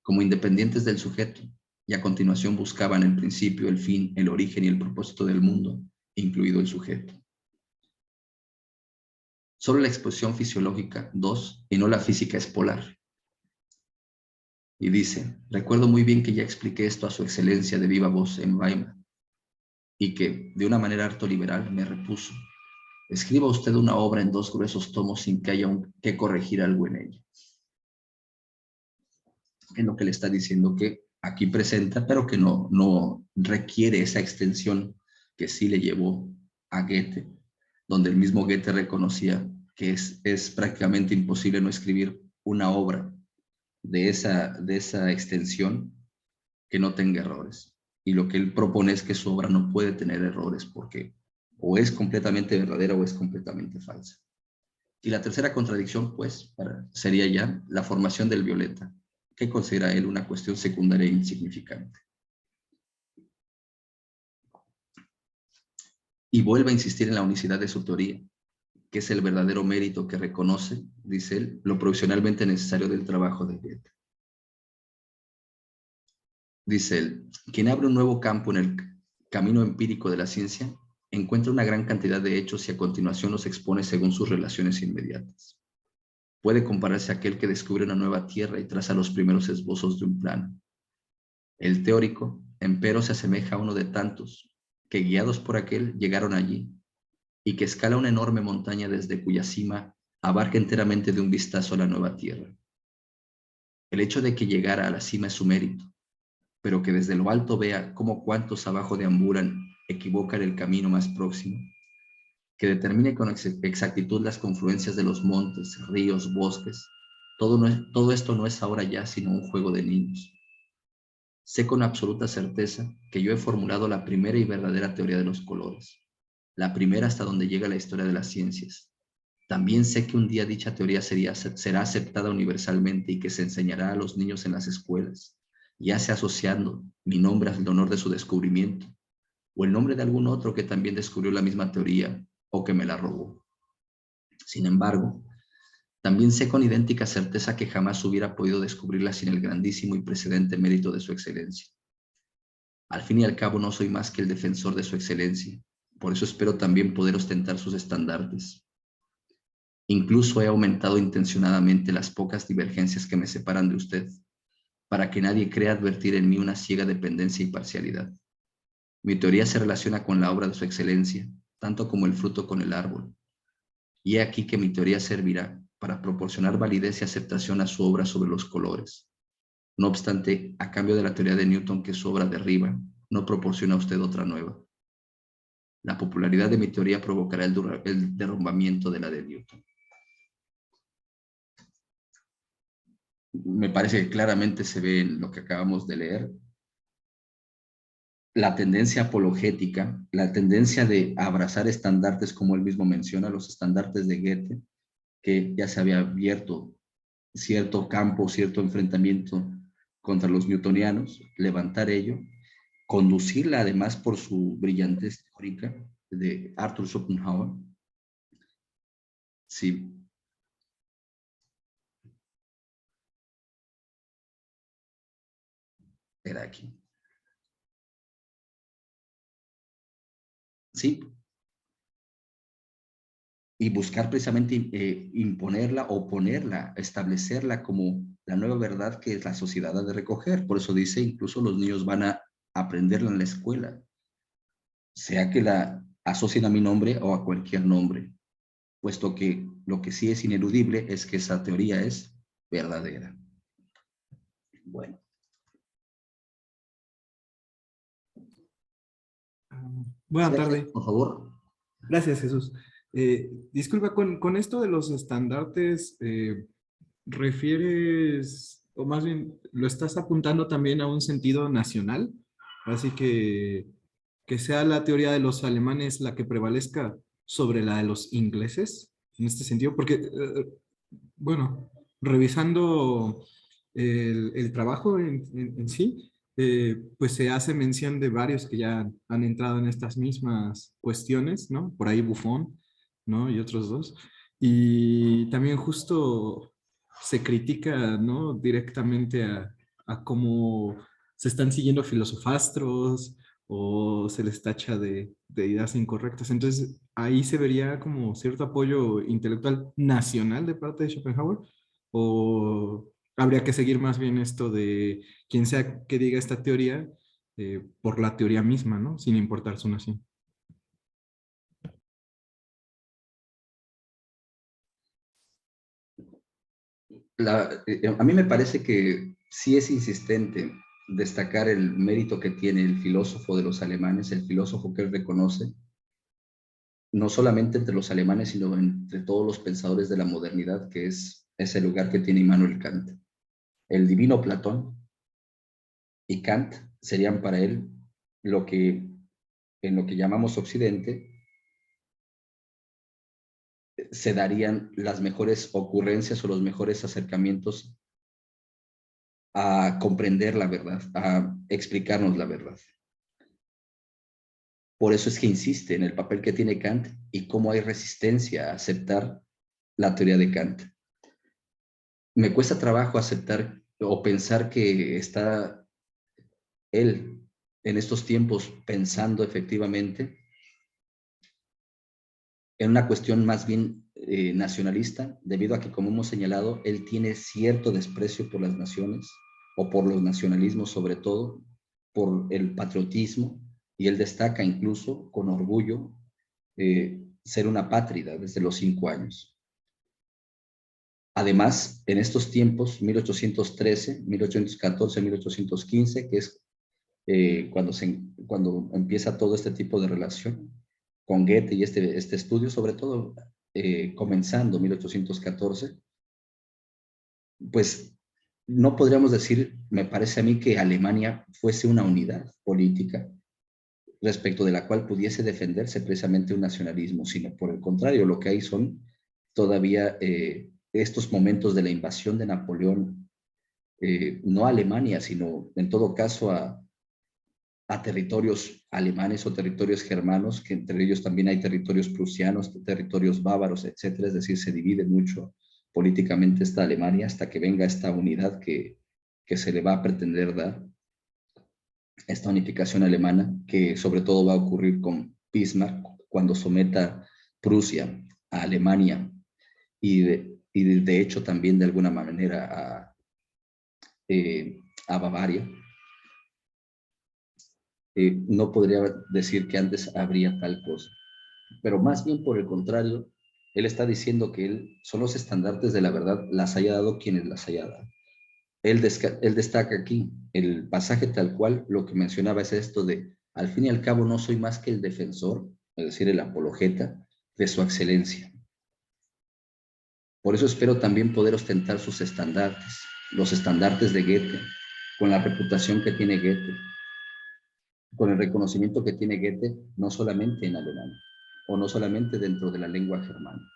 como independientes del sujeto, y a continuación buscaban el principio, el fin, el origen y el propósito del mundo, incluido el sujeto. Solo la exposición fisiológica, 2, y no la física es polar. Y dice, recuerdo muy bien que ya expliqué esto a su excelencia de viva voz en Weimar, y que, de una manera harto liberal, me repuso, escriba usted una obra en 2 gruesos tomos sin que haya que corregir algo en ella. Es lo que le está diciendo que aquí presenta, pero que no requiere esa extensión que sí le llevó a Goethe, donde el mismo Goethe reconocía que es prácticamente imposible no escribir una obra de esa extensión que no tenga errores. Y lo que él propone es que su obra no puede tener errores porque o es completamente verdadera o es completamente falsa. Y la tercera contradicción, pues, sería ya la formación del violeta, que considera él una cuestión secundaria e insignificante. Y vuelve a insistir en la unicidad de su teoría, que es el verdadero mérito que reconoce, dice él, lo profesionalmente necesario del trabajo de Goethe. Dice él, quien abre un nuevo campo en el camino empírico de la ciencia, encuentra una gran cantidad de hechos y a continuación los expone según sus relaciones inmediatas. Puede compararse a aquel que descubre una nueva tierra y traza los primeros esbozos de un plano. El teórico, empero, se asemeja a uno de tantos que, guiados por aquel, llegaron allí, y que escala una enorme montaña desde cuya cima abarca enteramente de un vistazo la nueva tierra. El hecho de que llegara a la cima es su mérito, pero que desde lo alto vea cómo cuantos abajo deambulan equivocan el camino más próximo, que determine con exactitud las confluencias de los montes, ríos, bosques, todo esto no es ahora ya sino un juego de niños. Sé con absoluta certeza que yo he formulado la primera y verdadera teoría de los colores, la primera hasta donde llega la historia de las ciencias. También sé que un día dicha teoría será aceptada universalmente y que se enseñará a los niños en las escuelas, ya sea asociando mi nombre al honor de su descubrimiento, o el nombre de algún otro que también descubrió la misma teoría o que me la robó. Sin embargo, también sé con idéntica certeza que jamás hubiera podido descubrirla sin el grandísimo y precedente mérito de su excelencia. Al fin y al cabo no soy más que el defensor de su excelencia, por eso espero también poder ostentar sus estandartes. Incluso he aumentado intencionadamente las pocas divergencias que me separan de usted, para que nadie crea advertir en mí una ciega dependencia y parcialidad. Mi teoría se relaciona con la obra de su excelencia, tanto como el fruto con el árbol. Y he aquí que mi teoría servirá para proporcionar validez y aceptación a su obra sobre los colores. No obstante, a cambio de la teoría de Newton que su obra derriba, no proporciona a usted otra nueva. La popularidad de mi teoría provocará el derrumbamiento de la de Newton. Me parece que claramente se ve en lo que acabamos de leer la tendencia apologética, la tendencia de abrazar estandartes, como él mismo menciona, los estandartes de Goethe, que ya se había abierto cierto campo, cierto enfrentamiento contra los newtonianos, levantar ello, conducirla además por su brillantez teórica de Arthur Schopenhauer. Sí. Era aquí. Sí. Y buscar precisamente imponerla o ponerla, establecerla como la nueva verdad que la sociedad ha de recoger. Por eso dice, incluso los niños van a aprenderla en la escuela, sea que la asocien a mi nombre o a cualquier nombre, puesto que lo que sí es ineludible es que esa teoría es verdadera. Bueno. Buenas tardes. Por favor. Gracias, Jesús. Disculpa, con esto de los estandartes, ¿refieres, o más bien, lo estás apuntando también a un sentido nacional? Así que sea la teoría de los alemanes la que prevalezca sobre la de los ingleses, en este sentido, porque, bueno, revisando el trabajo en sí, pues se hace mención de varios que ya han entrado en estas mismas cuestiones, ¿no? Por ahí Buffon, ¿no? Y otros dos. Y también justo se critica, ¿no? Directamente a cómo se están siguiendo filosofastros o se les tacha de ideas incorrectas. Entonces, ahí se vería como cierto apoyo intelectual nacional de parte de Schopenhauer, o habría que seguir más bien esto de quien sea que diga esta teoría por la teoría misma, ¿no? Sin importar su nación. A mí me parece que sí es insistente destacar el mérito que tiene el filósofo de los alemanes, el filósofo que él reconoce, no solamente entre los alemanes, sino entre todos los pensadores de la modernidad, que es ese lugar que tiene Immanuel Kant. El divino Platón y Kant serían para él lo que en lo que llamamos Occidente se darían las mejores ocurrencias o los mejores acercamientos a comprender la verdad, a explicarnos la verdad. Por eso es que insiste en el papel que tiene Kant y cómo hay resistencia a aceptar la teoría de Kant. Me cuesta trabajo aceptar o pensar que está él en estos tiempos pensando efectivamente en una cuestión más bien nacionalista, debido a que, como hemos señalado, él tiene cierto desprecio por las naciones o por los nacionalismos, sobre todo por el patriotismo, y él destaca incluso con orgullo ser una apátrida desde los 5 años. Además, en estos tiempos, 1813, 1814, 1815, que es cuando empieza todo este tipo de relación con Goethe y este estudio, sobre todo comenzando 1814, pues no podríamos decir, me parece a mí, que Alemania fuese una unidad política respecto de la cual pudiese defenderse precisamente un nacionalismo, sino por el contrario, lo que hay son todavía estos momentos de la invasión de Napoleón, no a Alemania, sino en todo caso a territorios alemanes o territorios germanos, que entre ellos también hay territorios prusianos, territorios bávaros, etcétera. Es decir, se divide mucho políticamente esta Alemania hasta que venga esta unidad que se le va a pretender dar, esta unificación alemana, que sobre todo va a ocurrir con Bismarck cuando someta Prusia a Alemania y de hecho también de alguna manera a Bavaria. No podría decir que antes habría tal cosa, pero más bien por el contrario, él está diciendo que son los estandartes de la verdad, las haya dado quienes las haya dado. Él destaca aquí el pasaje tal cual, lo que mencionaba es esto de, al fin y al cabo no soy más que el defensor, es decir, el apologeta de su excelencia. Por eso espero también poder ostentar sus estandartes, los estandartes de Goethe, con la reputación que tiene Goethe, con el reconocimiento que tiene Goethe, no solamente en alemán, o no solamente dentro de la lengua germana.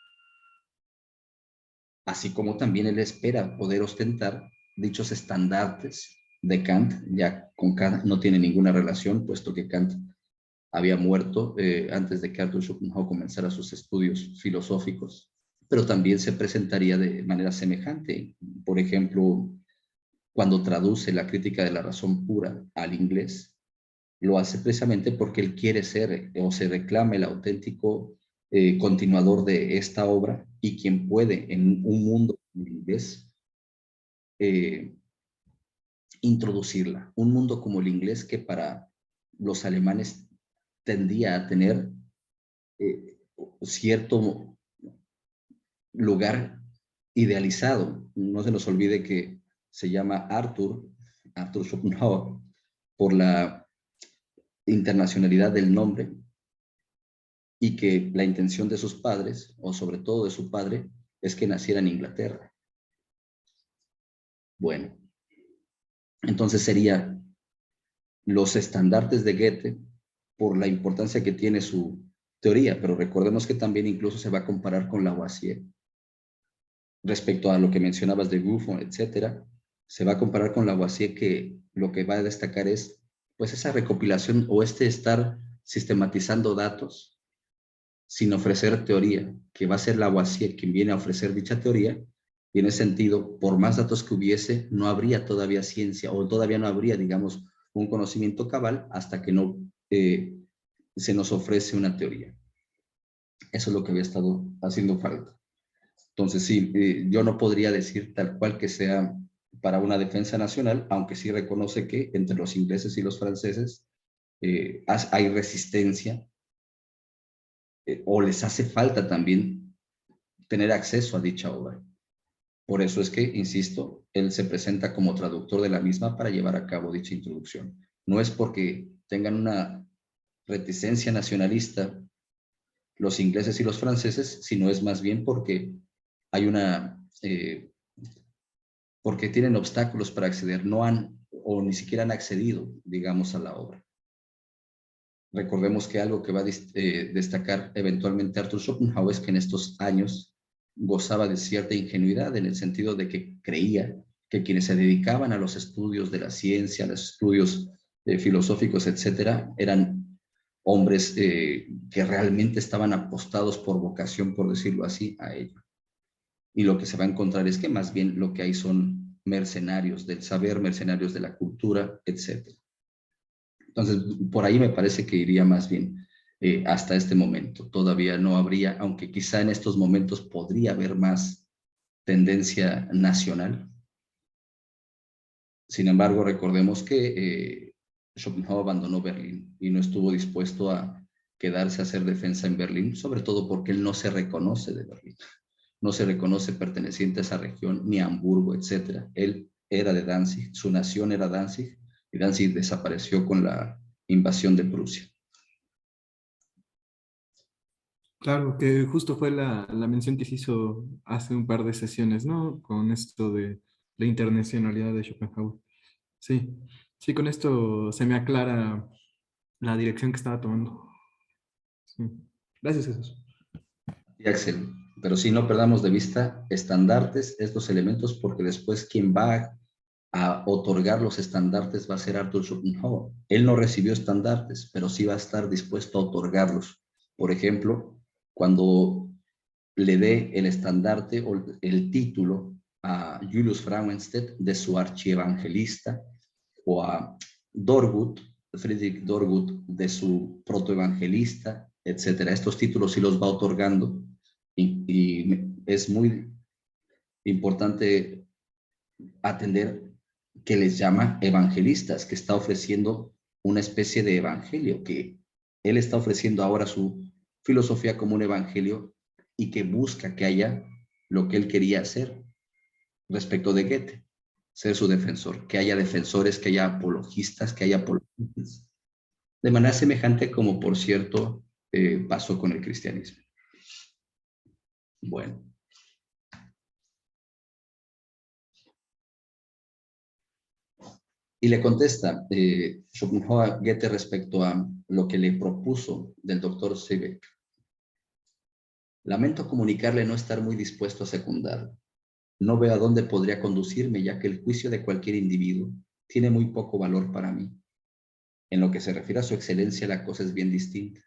Así como también él espera poder ostentar dichos estandartes de Kant, ya con Kant no tiene ninguna relación, puesto que Kant había muerto antes de que Arthur Schopenhauer comenzara sus estudios filosóficos, pero también se presentaría de manera semejante. Por ejemplo, cuando traduce la Crítica de la Razón Pura al inglés, lo hace precisamente porque él quiere ser o se reclama el auténtico continuador de esta obra y quien puede en un mundo inglés introducirla. Un mundo como el inglés que para los alemanes tendía a tener cierto lugar idealizado. No se nos olvide que se llama Arthur Schopenhauer por la internacionalidad del nombre y que la intención de sus padres, o sobre todo de su padre, es que naciera en Inglaterra. Bueno, entonces serían los estandartes de Goethe por la importancia que tiene su teoría, pero recordemos que también incluso se va a comparar con Lavoisier. Respecto a lo que mencionabas de Buffon, etcétera, se va a comparar con Lavoisier, que lo que va a destacar es pues esa recopilación o estar sistematizando datos sin ofrecer teoría, que va a ser Lavoisier quien viene a ofrecer dicha teoría, y en ese sentido, por más datos que hubiese, no habría todavía ciencia, o todavía no habría, digamos, un conocimiento cabal hasta que no se nos ofrece una teoría. Eso es lo que había estado haciendo falta. Entonces, sí, yo no podría decir tal cual que sea para una defensa nacional, aunque sí reconoce que entre los ingleses y los franceses hay resistencia o les hace falta también tener acceso a dicha obra. Por eso es que, insisto, él se presenta como traductor de la misma para llevar a cabo dicha introducción. No es porque tengan una reticencia nacionalista los ingleses y los franceses, sino es más bien porque hay porque tienen obstáculos para acceder, no han o ni siquiera han accedido, digamos, a la obra. Recordemos que algo que va a destacar eventualmente Arthur Schopenhauer es que en estos años gozaba de cierta ingenuidad en el sentido de que creía que quienes se dedicaban a los estudios de la ciencia, a los estudios filosóficos, etcétera, eran hombres que realmente estaban apostados por vocación, por decirlo así, a ello. Y lo que se va a encontrar es que más bien lo que hay son mercenarios del saber, mercenarios de la cultura, etcétera. Entonces, por ahí me parece que iría más bien hasta este momento. Todavía no habría, aunque quizá en estos momentos podría haber más tendencia nacional. Sin embargo, recordemos que Schopenhauer abandonó Berlín y no estuvo dispuesto a quedarse a hacer defensa en Berlín, sobre todo porque él no se reconoce de Berlín. No se reconoce perteneciente a esa región, ni a Hamburgo, etc. Él era de Danzig, su nación era Danzig, y Danzig desapareció con la invasión de Prusia. Claro, que justo fue la mención que se hizo hace un par de sesiones, ¿no? Con esto de la internacionalidad de Schopenhauer. Sí, sí, con esto se me aclara la dirección que estaba tomando. Sí. Gracias, Jesús. Y Axel, pero sí, no perdamos de vista estandartes, estos elementos, porque después quien va a otorgar los estandartes va a ser Arthur Schopenhauer. Él no recibió estandartes, pero sí va a estar dispuesto a otorgarlos. Por ejemplo, cuando le dé el estandarte o el título a Julius Frauenstedt de su archievangelista, o a Dorgut, Friedrich Dorgut, de su protoevangelista, etcétera. Estos títulos sí los va otorgando y es muy importante atender que les llama evangelistas, que está ofreciendo una especie de evangelio, que él está ofreciendo ahora su filosofía como un evangelio y que busca que haya lo que él quería hacer respecto de Goethe, ser su defensor, que haya defensores, que haya apologistas, que haya apologistas, de manera semejante como, por cierto, pasó con el cristianismo. Bueno. Y le contesta Schopenhauer a Goethe respecto a lo que le propuso del doctor Seebeck. Lamento comunicarle no estar muy dispuesto a secundarlo. No veo a dónde podría conducirme, ya que el juicio de cualquier individuo tiene muy poco valor para mí. En lo que se refiere a su excelencia, la cosa es bien distinta.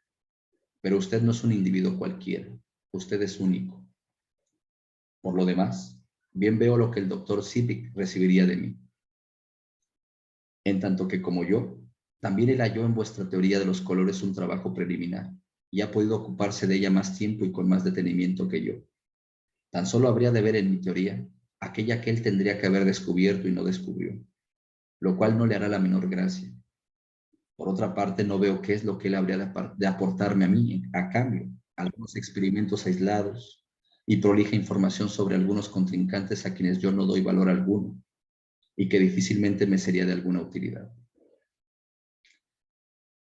Pero usted no es un individuo cualquiera. Usted es único. Por lo demás, bien veo lo que el doctor Seebeck recibiría de mí. En tanto que, como yo, también él halló en vuestra teoría de los colores un trabajo preliminar y ha podido ocuparse de ella más tiempo y con más detenimiento que yo. Tan solo habría de ver en mi teoría aquella que él tendría que haber descubierto y no descubrió, lo cual no le hará la menor gracia. Por otra parte, no veo qué es lo que él habría de aportarme a mí a cambio, algunos experimentos aislados y prolija información sobre algunos contrincantes a quienes yo no doy valor alguno y que difícilmente me sería de alguna utilidad.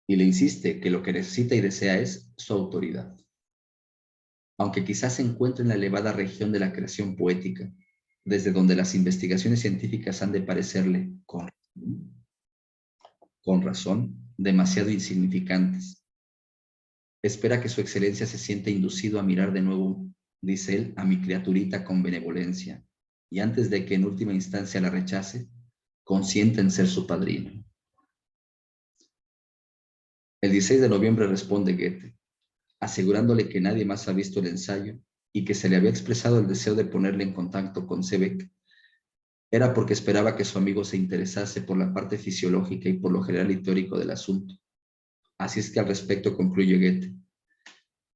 Y le insiste que lo que necesita y desea es su autoridad. Aunque quizás se encuentre en la elevada región de la creación poética, desde donde las investigaciones científicas han de parecerle, con razón, demasiado insignificantes. Espera que su excelencia se sienta inducido a mirar de nuevo, dice él, a mi criaturita con benevolencia, y antes de que en última instancia la rechace, consiente en ser su padrino. El 16 de noviembre responde Goethe, asegurándole que nadie más ha visto el ensayo y que se le había expresado el deseo de ponerle en contacto con Seebeck. Era porque esperaba que su amigo se interesase por la parte fisiológica y por lo general y teórico del asunto. Así es que al respecto concluye Goethe.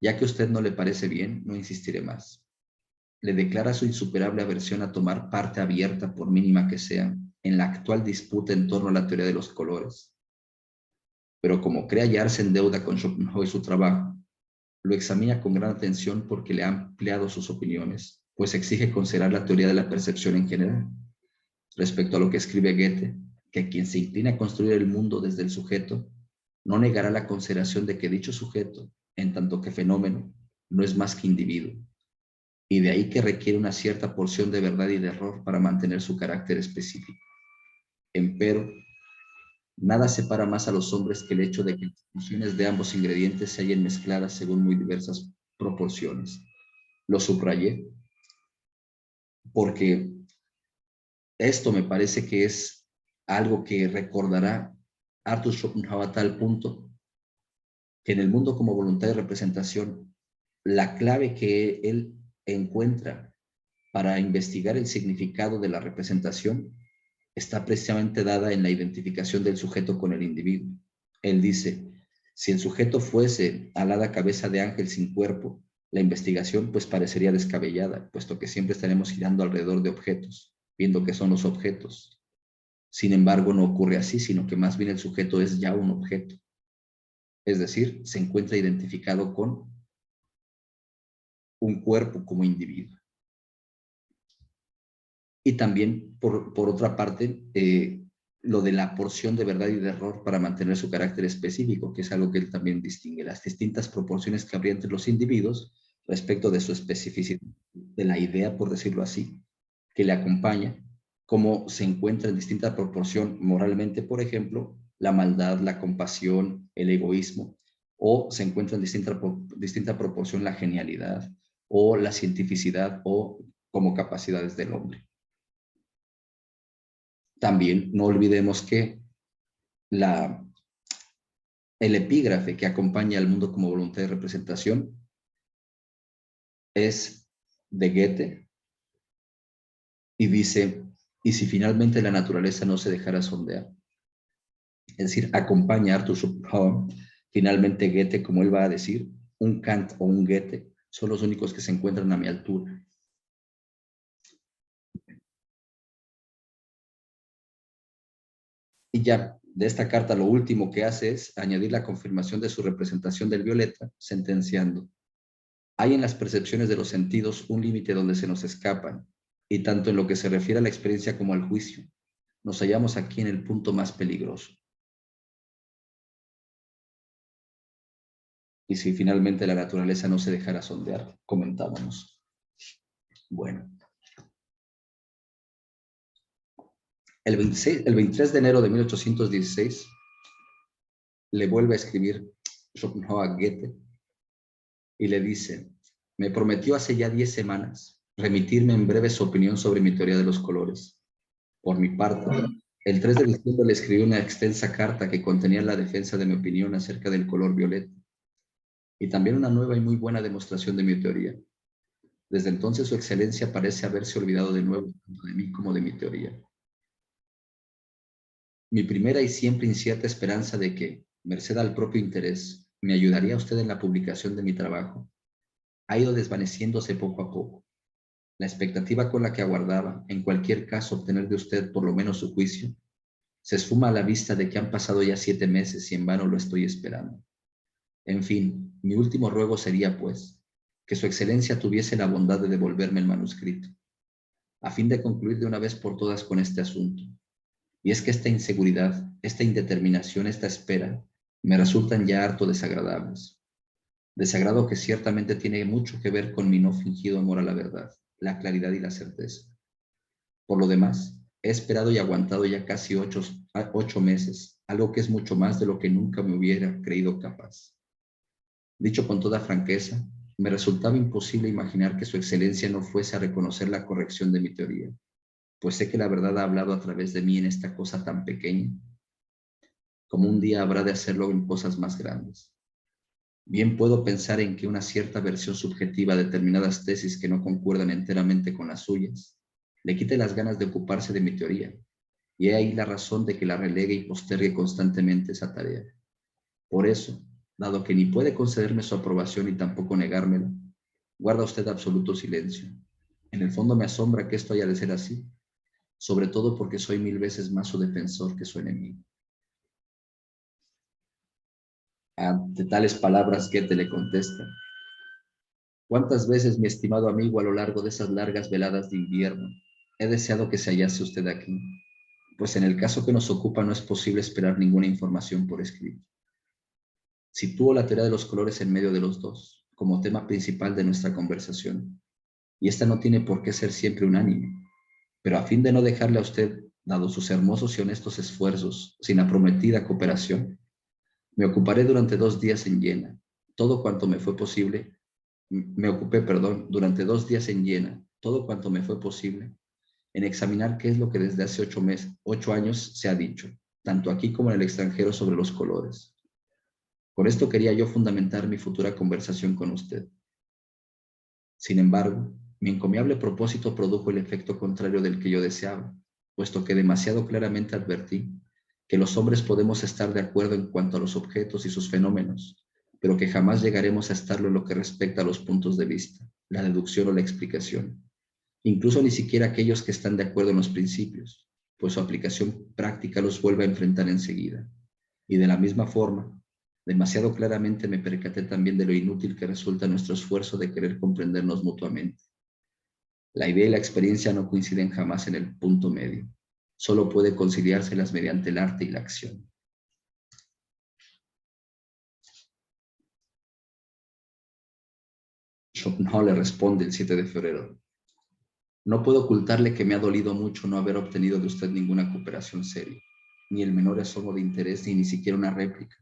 Ya que a usted no le parece bien, no insistiré más. Le declara su insuperable aversión a tomar parte abierta, por mínima que sea, en la actual disputa en torno a la teoría de los colores. Pero como cree hallarse en deuda con Schopenhauer y su trabajo, lo examina con gran atención porque le ha ampliado sus opiniones, pues exige considerar la teoría de la percepción en general. Respecto a lo que escribe Goethe, que quien se inclina a construir el mundo desde el sujeto, no negará la consideración de que dicho sujeto, en tanto que fenómeno, no es más que individuo, y de ahí que requiere una cierta porción de verdad y de error para mantener su carácter específico. Empero, nada separa más a los hombres que el hecho de que las funciones de ambos ingredientes se hallen mezcladas según muy diversas proporciones. Lo subrayé porque esto me parece que es algo que recordará Arthur Schopenhauer a tal punto que en el mundo como voluntad de representación, la clave que él encuentra para investigar el significado de la representación está precisamente dada en la identificación del sujeto con el individuo. Él dice, si el sujeto fuese alada cabeza de ángel sin cuerpo, la investigación pues parecería descabellada, puesto que siempre estaremos girando alrededor de objetos, viendo qué son los objetos. Sin embargo, no ocurre así, sino que más bien el sujeto es ya un objeto. Es decir, se encuentra identificado con un cuerpo como individuo. Y también, por otra parte, lo de la porción de verdad y de error para mantener su carácter específico, que es algo que él también distingue, las distintas proporciones que habría entre los individuos respecto de su especificidad, de la idea, por decirlo así, que le acompaña, cómo se encuentra en distinta proporción moralmente, por ejemplo, la maldad, la compasión, el egoísmo, o se encuentra en distinta proporción la genialidad, o la cientificidad, o como capacidades del hombre. También no olvidemos que el epígrafe que acompaña al mundo como voluntad de representación es de Goethe y dice, y si finalmente la naturaleza no se dejara sondear. Es decir, acompaña a Arthur Schopenhauer. Finalmente Goethe, como él va a decir, un Kant o un Goethe son los únicos que se encuentran a mi altura. Y ya, de esta carta lo último que hace es añadir la confirmación de su representación del violeta, sentenciando: hay en las percepciones de los sentidos un límite donde se nos escapan, y tanto en lo que se refiere a la experiencia como al juicio, nos hallamos aquí en el punto más peligroso. Y si finalmente la naturaleza no se dejara sondear, comentábamos. Bueno. El 23 de enero de 1816 le vuelve a escribir Schopenhauer a Goethe y le dice: me prometió hace ya 10 semanas remitirme en breve su opinión sobre mi teoría de los colores. Por mi parte, el 3 de diciembre le escribí una extensa carta que contenía la defensa de mi opinión acerca del color violeta y también una nueva y muy buena demostración de mi teoría. Desde entonces su excelencia parece haberse olvidado de nuevo tanto de mí como de mi teoría. Mi primera y siempre incierta esperanza de que, merced al propio interés, me ayudaría usted en la publicación de mi trabajo, ha ido desvaneciéndose poco a poco. La expectativa con la que aguardaba, en cualquier caso, obtener de usted por lo menos su juicio, se esfuma a la vista de que han pasado ya 7 meses y en vano lo estoy esperando. En fin, mi último ruego sería, pues, que su excelencia tuviese la bondad de devolverme el manuscrito, a fin de concluir de una vez por todas con este asunto. Y es que esta inseguridad, esta indeterminación, esta espera, me resultan ya harto desagradables. Desagrado que ciertamente tiene mucho que ver con mi no fingido amor a la verdad, la claridad y la certeza. Por lo demás, he esperado y aguantado ya casi 8 meses, algo que es mucho más de lo que nunca me hubiera creído capaz. Dicho con toda franqueza, me resultaba imposible imaginar que su excelencia no fuese a reconocer la corrección de mi teoría, pues sé que la verdad ha hablado a través de mí en esta cosa tan pequeña, como un día habrá de hacerlo en cosas más grandes. Bien puedo pensar en que una cierta versión subjetiva de determinadas tesis que no concuerdan enteramente con las suyas, le quite las ganas de ocuparse de mi teoría, y he ahí la razón de que la relegue y postergue constantemente esa tarea. Por eso, dado que ni puede concederme su aprobación ni tampoco negármela, guarda usted absoluto silencio. En el fondo me asombra que esto haya de ser así, sobre todo porque soy 1000 veces más su defensor que su enemigo. Ante tales palabras, Goethe le contesta: ¿cuántas veces, mi estimado amigo, a lo largo de esas largas veladas de invierno, he deseado que se hallase usted aquí? Pues en el caso que nos ocupa no es posible esperar ninguna información por escrito. Sitúo la teoría de los colores en medio de los dos, como tema principal de nuestra conversación. Y esta no tiene por qué ser siempre unánime, pero a fin de no dejarle a usted, dado sus hermosos y honestos esfuerzos, sin la prometida cooperación, me ocuparé durante 2 días en Jena, todo cuanto me fue posible, durante 2 días en Jena, todo cuanto me fue posible, en examinar qué es lo que desde hace 8 años se ha dicho, tanto aquí como en el extranjero, sobre los colores. Con esto quería yo fundamentar mi futura conversación con usted. Sin embargo, mi encomiable propósito produjo el efecto contrario del que yo deseaba, puesto que demasiado claramente advertí que los hombres podemos estar de acuerdo en cuanto a los objetos y sus fenómenos, pero que jamás llegaremos a estarlo en lo que respecta a los puntos de vista, la deducción o la explicación. Incluso ni siquiera aquellos que están de acuerdo en los principios, pues su aplicación práctica los vuelve a enfrentar enseguida. Y de la misma forma, demasiado claramente me percaté también de lo inútil que resulta nuestro esfuerzo de querer comprendernos mutuamente. La idea y la experiencia no coinciden jamás en el punto medio. Solo puede conciliárselas mediante el arte y la acción. Schopenhauer le responde el 7 de febrero. No puedo ocultarle que me ha dolido mucho no haber obtenido de usted ninguna cooperación seria, ni el menor asomo de interés, ni siquiera una réplica.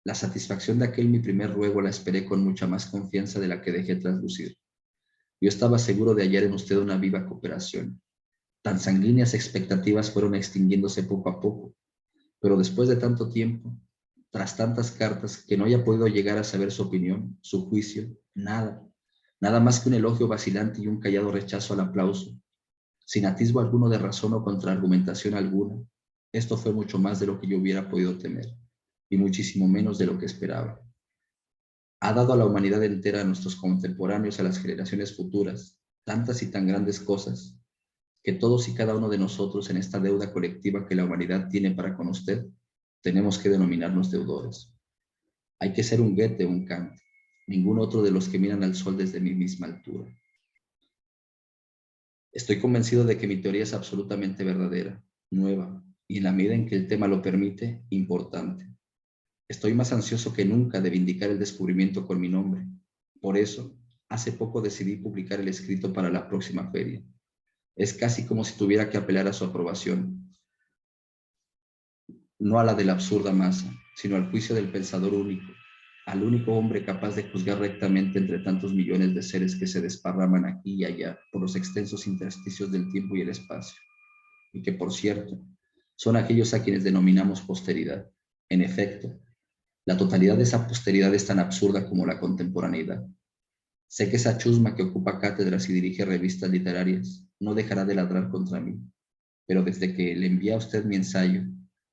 La satisfacción de aquel mi primer ruego la esperé con mucha más confianza de la que dejé traslucir. Yo estaba seguro de hallar en usted una viva cooperación. Tan sanguíneas expectativas fueron extinguiéndose poco a poco, pero después de tanto tiempo, tras tantas cartas, que no haya podido llegar a saber su opinión, su juicio, nada más que un elogio vacilante y un callado rechazo al aplauso, sin atisbo alguno de razón o contraargumentación alguna. Esto fue mucho más de lo que yo hubiera podido temer, y muchísimo menos de lo que esperaba. Ha dado a la humanidad entera, a nuestros contemporáneos, a las generaciones futuras, tantas y tan grandes cosas, que todos y cada uno de nosotros, en esta deuda colectiva que la humanidad tiene para con usted, tenemos que denominarnos deudores. Hay que ser un Goethe o un Kant, ningún otro de los que miran al sol desde mi misma altura. Estoy convencido de que mi teoría es absolutamente verdadera, nueva, y en la medida en que el tema lo permite, importante. Estoy más ansioso que nunca de vindicar el descubrimiento con mi nombre. Por eso, hace poco decidí publicar el escrito para la próxima feria. Es casi como si tuviera que apelar a su aprobación, no a la de la absurda masa, sino al juicio del pensador único, al único hombre capaz de juzgar rectamente entre tantos millones de seres que se desparraman aquí y allá por los extensos intersticios del tiempo y el espacio, y que, por cierto, son aquellos a quienes denominamos posteridad. En efecto, la totalidad de esa posteridad es tan absurda como la contemporaneidad. Sé que esa chusma que ocupa cátedras y dirige revistas literarias no dejará de ladrar contra mí, pero desde que le envié a usted mi ensayo,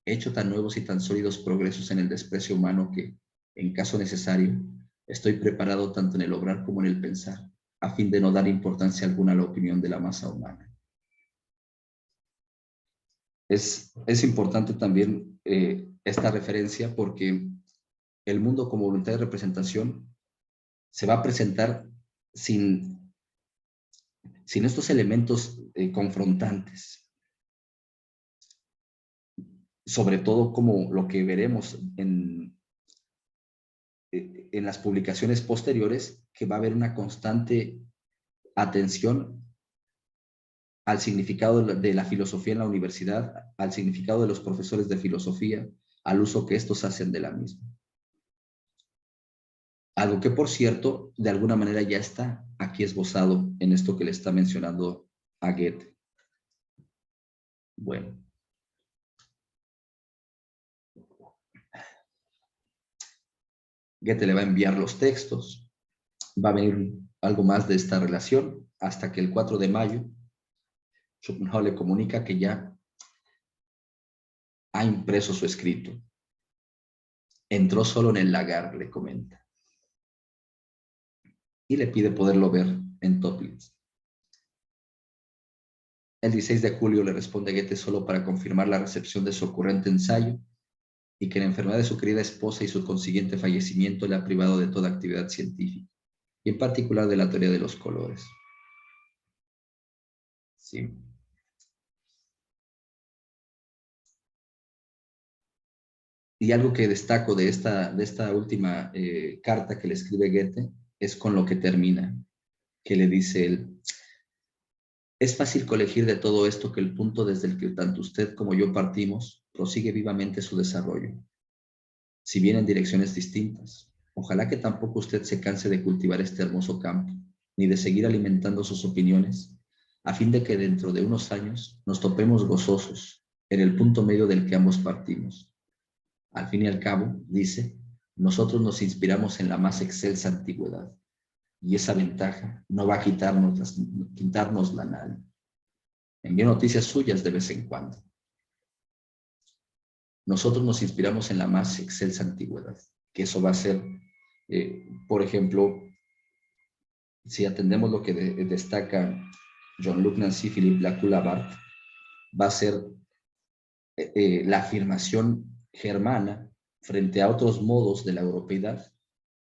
he hecho tan nuevos y tan sólidos progresos en el desprecio humano que, en caso necesario, estoy preparado tanto en el obrar como en el pensar, a fin de no dar importancia alguna a la opinión de la masa humana. Es importante también esta referencia porque el mundo como voluntad de representación se va a presentar sin estos elementos confrontantes. Sobre todo como lo que veremos en las publicaciones posteriores, que va a haber una constante atención al significado de la filosofía en la universidad, al significado de los profesores de filosofía, al uso que estos hacen de la misma. Algo que, por cierto, de alguna manera ya está aquí esbozado en esto que le está mencionando a Goethe. Bueno. Goethe le va a enviar los textos. Va a venir algo más de esta relación hasta que el 4 de mayo Schopenhauer le comunica que ya ha impreso su escrito. Entró solo en el lagar, le comenta. Y le pide poderlo ver en Toplitz. El 16 de julio le responde Goethe solo para confirmar la recepción de su ocurrente ensayo y que la enfermedad de su querida esposa y su consiguiente fallecimiento le ha privado de toda actividad científica, y en particular de la teoría de los colores. Sí. Y algo que destaco de esta última carta que le escribe Goethe es con lo que termina, que le dice él: es fácil colegir de todo esto que el punto desde el que tanto usted como yo partimos prosigue vivamente su desarrollo, si bien en direcciones distintas. Ojalá que tampoco usted se canse de cultivar este hermoso campo, ni de seguir alimentando sus opiniones, a fin de que dentro de unos años nos topemos gozosos en el punto medio del que ambos partimos. Al fin y al cabo, dice, nosotros nos inspiramos en la más excelsa antigüedad, y esa ventaja no va a quitárnosla nadie. Envío noticias suyas de vez en cuando. Nosotros nos inspiramos en la más excelsa antigüedad, que eso va a ser, por ejemplo, si atendemos lo que destaca Jean-Luc Nancy Philippe Lacoue-Labarthe, va a ser la afirmación germana frente a otros modos de la europeidad,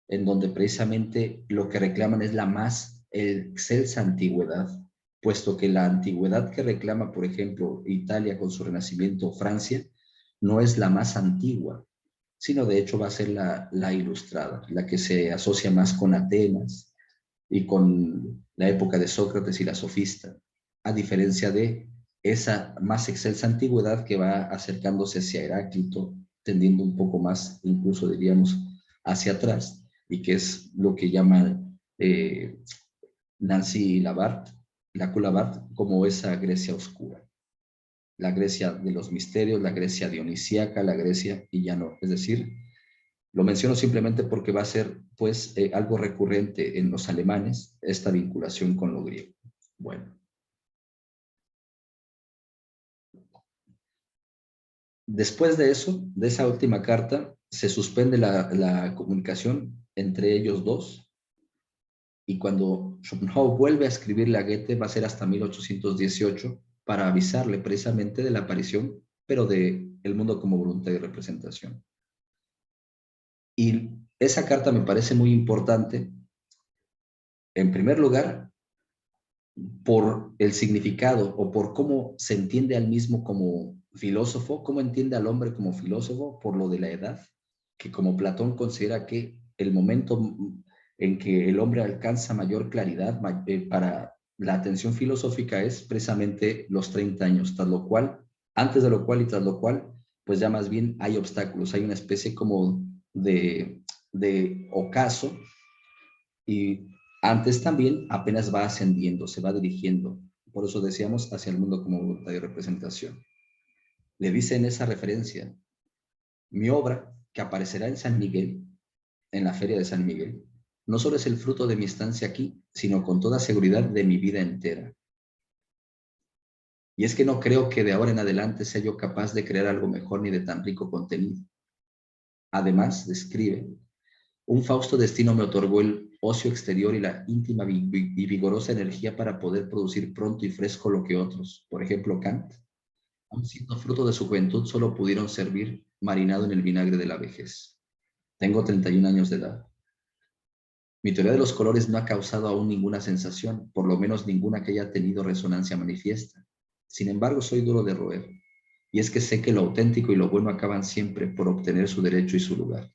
en donde precisamente lo que reclaman es la más excelsa antigüedad, puesto que la antigüedad que reclama, por ejemplo, Italia con su Renacimiento, Francia, no es la más antigua, sino de hecho va a ser la ilustrada, la que se asocia más con Atenas y con la época de Sócrates y la sofista, a diferencia de esa más excelsa antigüedad que va acercándose hacia Heráclito, tendiendo un poco más, incluso diríamos, hacia atrás, y que es lo que llama Nancy Lacoue-Labarthe como esa Grecia oscura. La Grecia de los misterios, la Grecia dionisíaca, la Grecia, y ya no. Es decir, lo menciono simplemente porque va a ser pues algo recurrente en los alemanes, esta vinculación con lo griego. Bueno. Después de eso, de esa última carta, se suspende la comunicación entre ellos dos, y cuando Schopenhauer vuelve a escribirle a Goethe va a ser hasta 1818 para avisarle precisamente de la aparición, pero de El mundo como voluntad y representación. Y esa carta me parece muy importante, en primer lugar, por el significado o por cómo se entiende al mismo como filósofo, cómo entiende al hombre como filósofo, por lo de la edad, que como Platón considera que el momento en que el hombre alcanza mayor claridad para la atención filosófica es precisamente los 30 años, tras lo cual, antes de lo cual y tras lo cual, pues ya más bien hay obstáculos, hay una especie como de ocaso, y antes también apenas va ascendiendo, se va dirigiendo. Por eso decíamos hacia el mundo como voluntad y representación. Le dice en esa referencia: mi obra, que aparecerá en San Miguel, en la feria de San Miguel, no solo es el fruto de mi estancia aquí, sino con toda seguridad de mi vida entera. Y es que no creo que de ahora en adelante sea yo capaz de crear algo mejor ni de tan rico contenido. Además, describe, un fausto destino me otorgó el ocio exterior y la íntima y vigorosa energía para poder producir pronto y fresco lo que otros, por ejemplo Kant, aun siendo fruto de su juventud, solo pudieron servir marinado en el vinagre de la vejez. Tengo 31 años de edad. Mi teoría de los colores no ha causado aún ninguna sensación, por lo menos ninguna que haya tenido resonancia manifiesta. Sin embargo, soy duro de roer, y es que sé que lo auténtico y lo bueno acaban siempre por obtener su derecho y su lugar.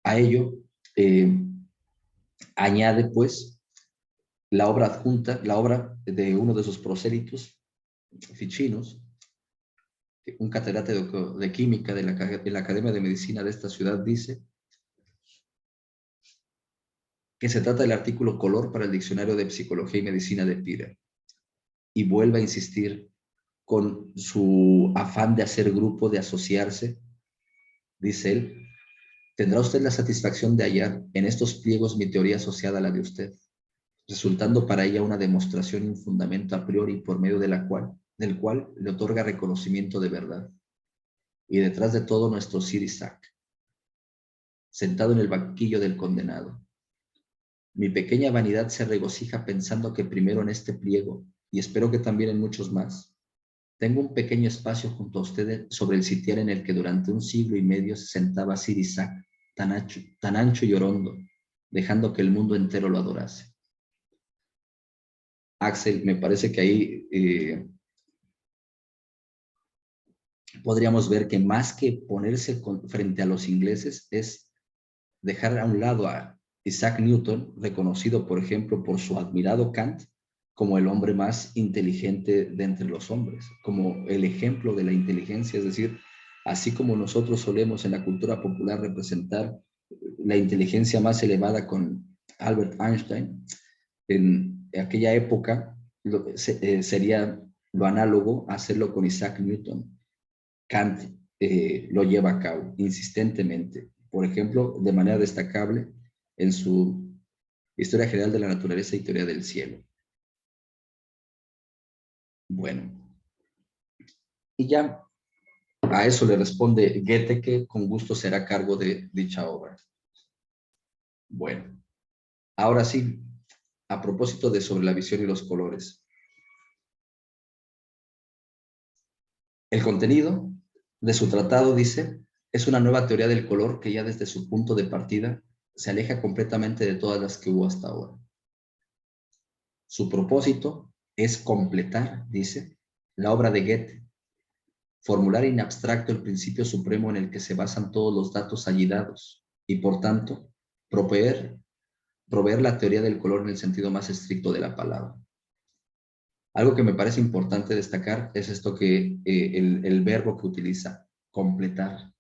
A ello añade pues la obra adjunta, la obra de uno de sus prosélitos, Ficinos, un catedrático de química de la Academia de Medicina de esta ciudad, dice que se trata del artículo color para el diccionario de psicología y medicina de Pira, y vuelve a insistir con su afán de hacer grupo, de asociarse. Dice él: tendrá usted la satisfacción de hallar en estos pliegos mi teoría asociada a la de usted, resultando para ella una demostración y un fundamento a priori por medio del cual le otorga reconocimiento de verdad. Y detrás de todo nuestro Sir Isaac, sentado en el banquillo del condenado. Mi pequeña vanidad se regocija pensando que primero en este pliego, y espero que también en muchos más, tengo un pequeño espacio junto a ustedes sobre el sitial en el que durante 1 siglo y medio se sentaba Sir Isaac, tan ancho y orondo, dejando que el mundo entero lo adorase. Axel, me parece que ahí podríamos ver que más que ponerse frente a los ingleses es dejar a un lado a Isaac Newton, reconocido, por ejemplo, por su admirado Kant, como el hombre más inteligente de entre los hombres, como el ejemplo de la inteligencia, es decir, así como nosotros solemos en la cultura popular representar la inteligencia más elevada con Albert Einstein, en aquella época sería lo análogo a hacerlo con Isaac Newton. Kant lo lleva a cabo insistentemente, por ejemplo, de manera destacable en su Historia General de la Naturaleza y Teoría del Cielo. Bueno, y ya a eso le responde Goethe, que con gusto será cargo de dicha obra. Bueno, ahora sí, a propósito de sobre la visión y los colores. El contenido de su tratado, dice, es una nueva teoría del color que ya desde su punto de partida se aleja completamente de todas las que hubo hasta ahora. Su propósito es completar, dice, la obra de Goethe, formular en abstracto el principio supremo en el que se basan todos los datos allí dados y, por tanto, proveer la teoría del color en el sentido más estricto de la palabra. Algo que me parece importante destacar es esto que el verbo que utiliza, completar.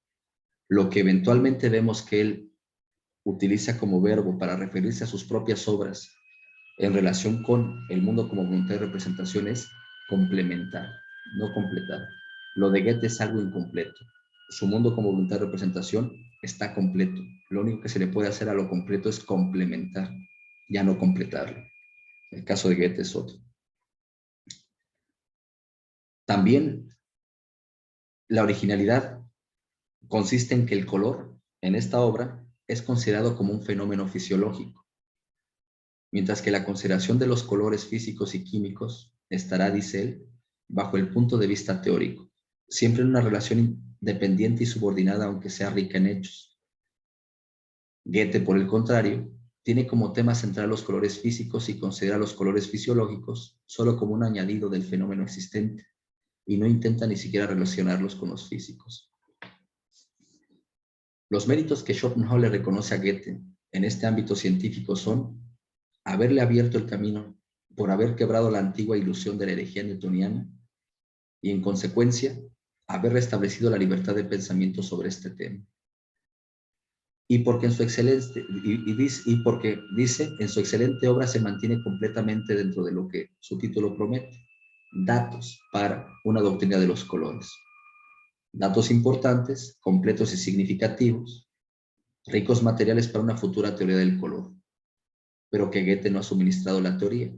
Lo que eventualmente vemos que él utiliza como verbo para referirse a sus propias obras en relación con el mundo como voluntad de representación es complementar, no completar. Lo de Goethe es algo incompleto. Su mundo como voluntad de representación está completo. Lo único que se le puede hacer a lo completo es complementar, ya no completarlo. El caso de Goethe es otro. También la originalidad consiste en que el color en esta obra es considerado como un fenómeno fisiológico, mientras que la consideración de los colores físicos y químicos estará, dice él, bajo el punto de vista teórico, siempre en una relación independiente y subordinada, aunque sea rica en hechos. Goethe, por el contrario, tiene como tema central los colores físicos y considera los colores fisiológicos solo como un añadido del fenómeno existente, y no intenta ni siquiera relacionarlos con los físicos. Los méritos que Schopenhauer le reconoce a Goethe en este ámbito científico son haberle abierto el camino por haber quebrado la antigua ilusión de la herejía newtoniana y, en consecuencia, haber restablecido la libertad de pensamiento sobre este tema. Y porque en su en su excelente obra se mantiene completamente dentro de lo que su título promete, datos para una doctrina de los colores. Datos importantes, completos y significativos, ricos materiales para una futura teoría del color, pero que Goethe no ha suministrado la teoría.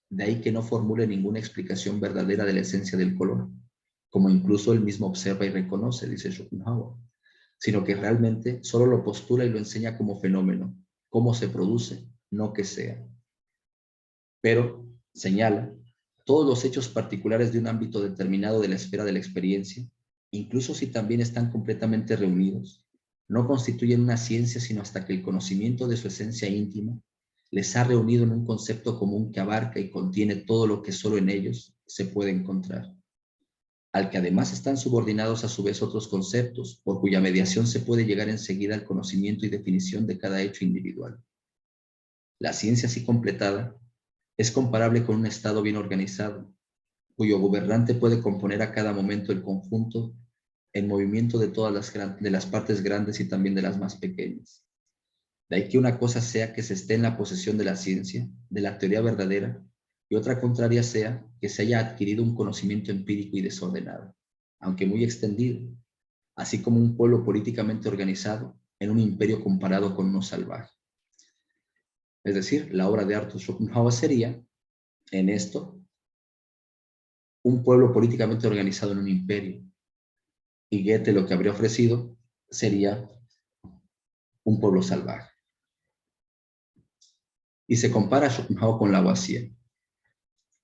De ahí que no formule ninguna explicación verdadera de la esencia del color, como incluso él mismo observa y reconoce, dice Schopenhauer, sino que realmente solo lo postula y lo enseña como fenómeno, cómo se produce, no que sea. Pero, señala, todos los hechos particulares de un ámbito determinado de la esfera de la experiencia, incluso si también están completamente reunidos, no constituyen una ciencia sino hasta que el conocimiento de su esencia íntima les ha reunido en un concepto común que abarca y contiene todo lo que solo en ellos se puede encontrar, al que además están subordinados a su vez otros conceptos, por cuya mediación se puede llegar enseguida al conocimiento y definición de cada hecho individual. La ciencia así completada es comparable con un estado bien organizado, cuyo gobernante puede componer a cada momento el conjunto en movimiento de todas las partes grandes y también de las más pequeñas. De ahí que una cosa sea que se esté en la posesión de la ciencia, de la teoría verdadera, y otra contraria sea que se haya adquirido un conocimiento empírico y desordenado, aunque muy extendido, así como un pueblo políticamente organizado en un imperio comparado con uno salvaje. Es decir, la obra de Arthur Schopenhauer sería, en esto, un pueblo políticamente organizado en un imperio, y Goethe lo que habría ofrecido sería un pueblo salvaje. Y se compara a Schopenhauer con Lavoisier.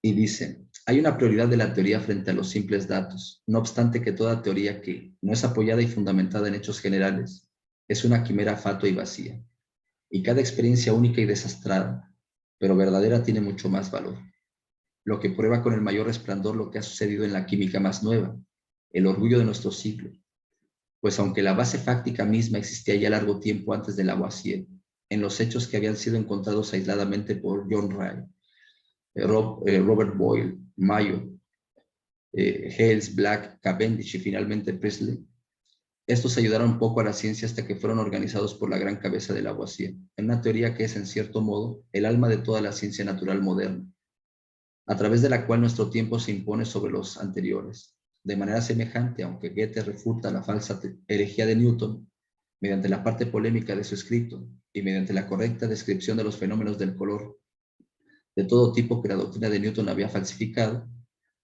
Y dice, hay una prioridad de la teoría frente a los simples datos, no obstante que toda teoría que no es apoyada y fundamentada en hechos generales es una quimera fatua y vacía, y cada experiencia única y desastrada, pero verdadera, tiene mucho más valor, lo que prueba con el mayor resplandor lo que ha sucedido en la química más nueva, el orgullo de nuestro siglo, pues aunque la base fáctica misma existía ya largo tiempo antes de Lavoisier, en los hechos que habían sido encontrados aisladamente por John Ray, Robert Boyle, Mayo, Hales, Black, Cavendish y finalmente Priestley, estos ayudaron poco a la ciencia hasta que fueron organizados por la gran cabeza de Lavoisier, en una teoría que es, en cierto modo, el alma de toda la ciencia natural moderna, a través de la cual nuestro tiempo se impone sobre los anteriores. De manera semejante, aunque Goethe refuta la falsa herejía de Newton, mediante la parte polémica de su escrito y mediante la correcta descripción de los fenómenos del color de todo tipo que la doctrina de Newton había falsificado,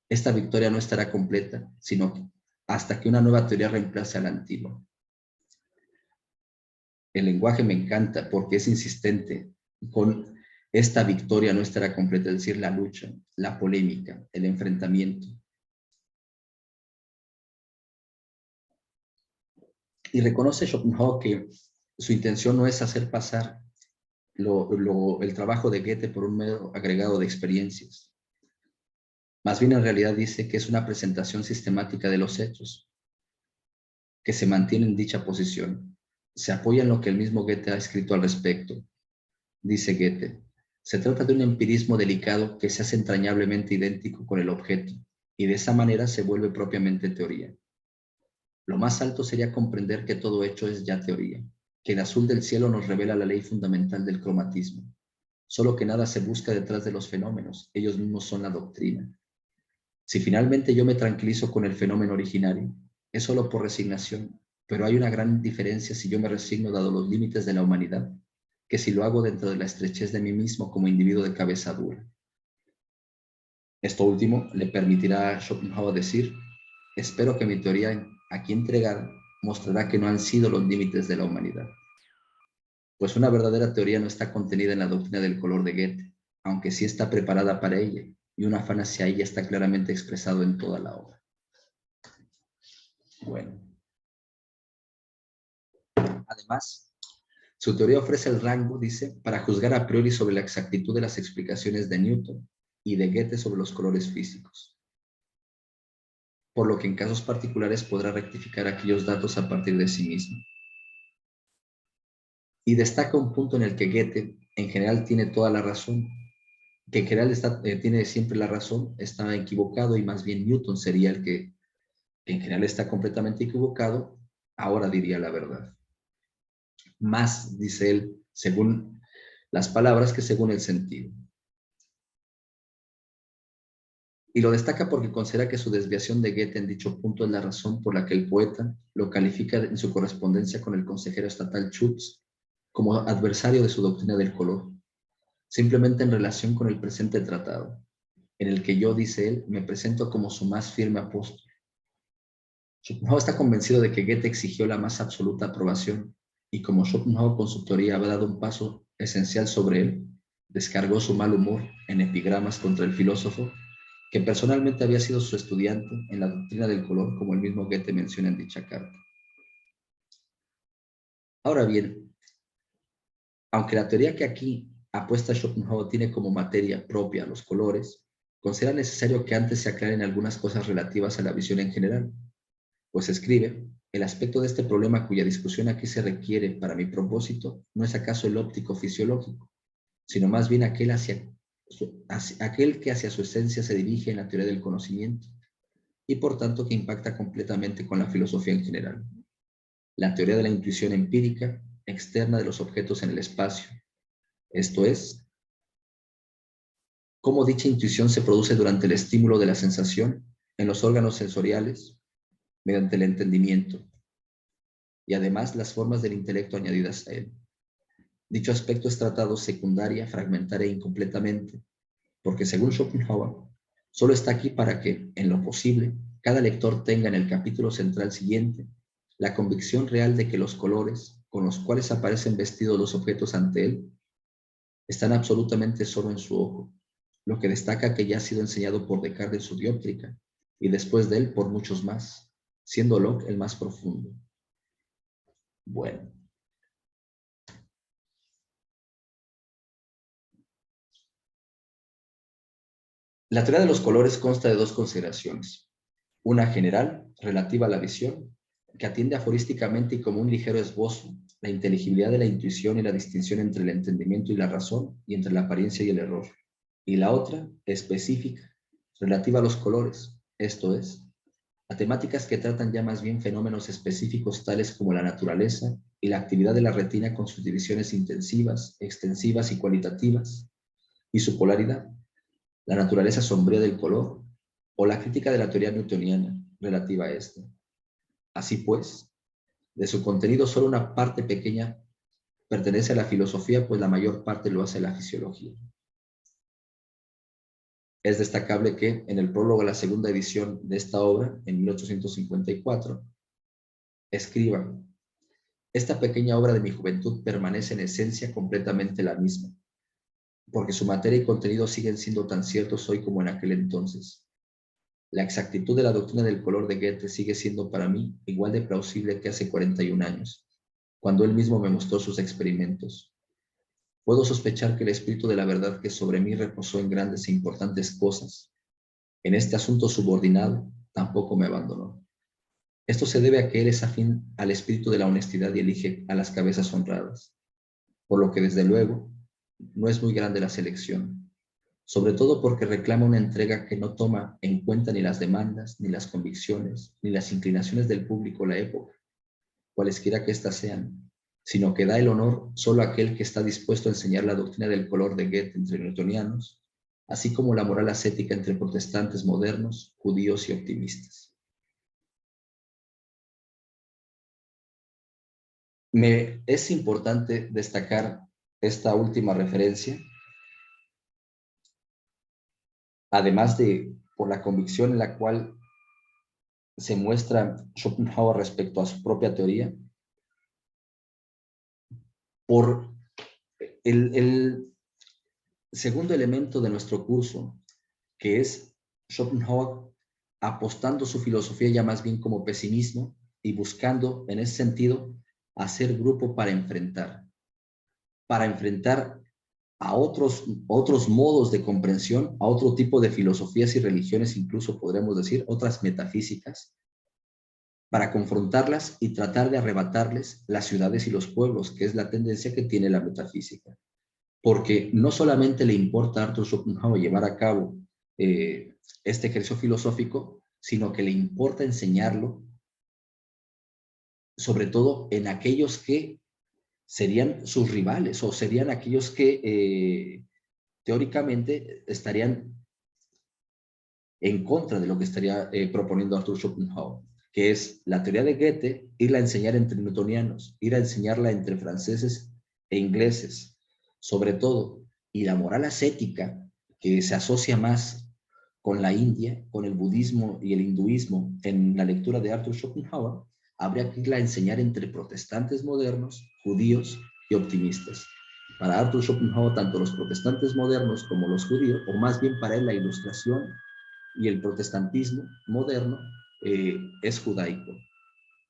esta victoria no estará completa, sino que hasta que una nueva teoría reemplace a la antigua. El lenguaje me encanta porque es insistente. Con esta victoria no estará completa, es decir, la lucha, la polémica, el enfrentamiento. Y reconoce Schopenhauer que su intención no es hacer pasar el trabajo de Goethe por un mero agregado de experiencias. Más bien en realidad dice que es una presentación sistemática de los hechos, que se mantiene en dicha posición. Se apoya en lo que el mismo Goethe ha escrito al respecto. Dice Goethe, se trata de un empirismo delicado que se hace entrañablemente idéntico con el objeto, y de esa manera se vuelve propiamente teoría. Lo más alto sería comprender que todo hecho es ya teoría, que el azul del cielo nos revela la ley fundamental del cromatismo, solo que nada se busca detrás de los fenómenos, ellos mismos son la doctrina. Si finalmente yo me tranquilizo con el fenómeno originario, es solo por resignación, pero hay una gran diferencia si yo me resigno dado los límites de la humanidad, que si lo hago dentro de la estrechez de mí mismo como individuo de cabeza dura. Esto último le permitirá a Schopenhauer decir, espero que mi teoría aquí entregada mostrará que no han sido los límites de la humanidad. Pues una verdadera teoría no está contenida en la doctrina del color de Goethe, aunque sí está preparada para ella, y un afán hacia ella está claramente expresado en toda la obra. Bueno. Además, su teoría ofrece el rango, dice, para juzgar a priori sobre la exactitud de las explicaciones de Newton y de Goethe sobre los colores físicos, por lo que en casos particulares podrá rectificar aquellos datos a partir de sí mismo. Y destaca un punto en el que Goethe, en general, tiene toda la razón, que en general tiene siempre la razón, está equivocado, y más bien Newton sería el que en general está completamente equivocado, ahora diría la verdad. Más, dice él, según las palabras que según el sentido. Y lo destaca porque considera que su desviación de Goethe en dicho punto es la razón por la que el poeta lo califica en su correspondencia con el consejero estatal Schutz como adversario de su doctrina del color, simplemente en relación con el presente tratado, en el que yo, dice él, me presento como su más firme apóstol. Schopenhauer está convencido de que Goethe exigió la más absoluta aprobación, y como Schopenhauer con su teoría había dado un paso esencial sobre él, descargó su mal humor en epigramas contra el filósofo, que personalmente había sido su estudiante en la doctrina del color, como el mismo Goethe menciona en dicha carta. Ahora bien, aunque la teoría que aquí apuesta Schopenhauer tiene como materia propia los colores, considera necesario que antes se aclaren algunas cosas relativas a la visión en general, pues escribe, el aspecto de este problema cuya discusión aquí se requiere para mi propósito no es acaso el óptico fisiológico, sino más bien aquel que hacia su esencia se dirige en la teoría del conocimiento, y por tanto que impacta completamente con la filosofía en general. La teoría de la intuición empírica externa de los objetos en el espacio, esto es, cómo dicha intuición se produce durante el estímulo de la sensación en los órganos sensoriales mediante el entendimiento, y además las formas del intelecto añadidas a él. Dicho aspecto es tratado secundaria, fragmentaria e incompletamente, porque según Schopenhauer, solo está aquí para que, en lo posible, cada lector tenga en el capítulo central siguiente la convicción real de que los colores con los cuales aparecen vestidos los objetos ante él están absolutamente solo en su ojo, lo que destaca que ya ha sido enseñado por Descartes en su dióptrica, y después de él por muchos más, siendo Locke el más profundo. Bueno. La teoría de los colores consta de dos consideraciones. Una general, relativa a la visión, que atiende aforísticamente y como un ligero esbozo la inteligibilidad de la intuición y la distinción entre el entendimiento y la razón, y entre la apariencia y el error. Y la otra, específica, relativa a los colores, esto es, a temáticas que tratan ya más bien fenómenos específicos tales como la naturaleza y la actividad de la retina con sus divisiones intensivas, extensivas y cualitativas, y su polaridad, la naturaleza sombría del color, o la crítica de la teoría newtoniana relativa a esto. Así pues, de su contenido solo una parte pequeña pertenece a la filosofía, pues la mayor parte lo hace la fisiología. Es destacable que en el prólogo a la segunda edición de esta obra, en 1854, escriba: esta pequeña obra de mi juventud permanece en esencia completamente la misma, porque su materia y contenido siguen siendo tan ciertos hoy como en aquel entonces. La exactitud de la doctrina del color de Goethe sigue siendo para mí igual de plausible que hace 41 años, cuando él mismo me mostró sus experimentos. Puedo sospechar que el espíritu de la verdad que sobre mí reposó en grandes e importantes cosas, en este asunto subordinado, tampoco me abandonó. Esto se debe a que él es afín al espíritu de la honestidad y elige a las cabezas honradas, por lo que desde luego no es muy grande la selección, sobre todo porque reclama una entrega que no toma en cuenta ni las demandas, ni las convicciones, ni las inclinaciones del público o la época, cualesquiera que éstas sean, sino que da el honor solo a aquel que está dispuesto a enseñar la doctrina del color de Goethe entre newtonianos, así como la moral ascética entre protestantes modernos, judíos y optimistas. Me es importante destacar esta última referencia, además de por la convicción en la cual se muestra Schopenhauer respecto a su propia teoría, por el segundo elemento de nuestro curso, que es Schopenhauer apostando su filosofía ya más bien como pesimismo y buscando en ese sentido hacer grupo para enfrentar a otros modos de comprensión, a otro tipo de filosofías y religiones, incluso podríamos decir otras metafísicas, para confrontarlas y tratar de arrebatarles las ciudades y los pueblos, que es la tendencia que tiene la metafísica. Porque no solamente le importa a Arthur Schopenhauer llevar a cabo este ejercicio filosófico, sino que le importa enseñarlo, sobre todo en aquellos que serían sus rivales o serían aquellos que teóricamente estarían en contra de lo que estaría proponiendo Arthur Schopenhauer, que es la teoría de Goethe, irla a enseñar entre newtonianos, ir a enseñarla entre franceses e ingleses, sobre todo, y la moral ascética, que se asocia más con la India, con el budismo y el hinduismo en la lectura de Arthur Schopenhauer, habría que irla a enseñar entre protestantes modernos, judíos y optimistas. Para Arthur Schopenhauer, tanto los protestantes modernos como los judíos, o más bien para él la ilustración y el protestantismo moderno es judaico.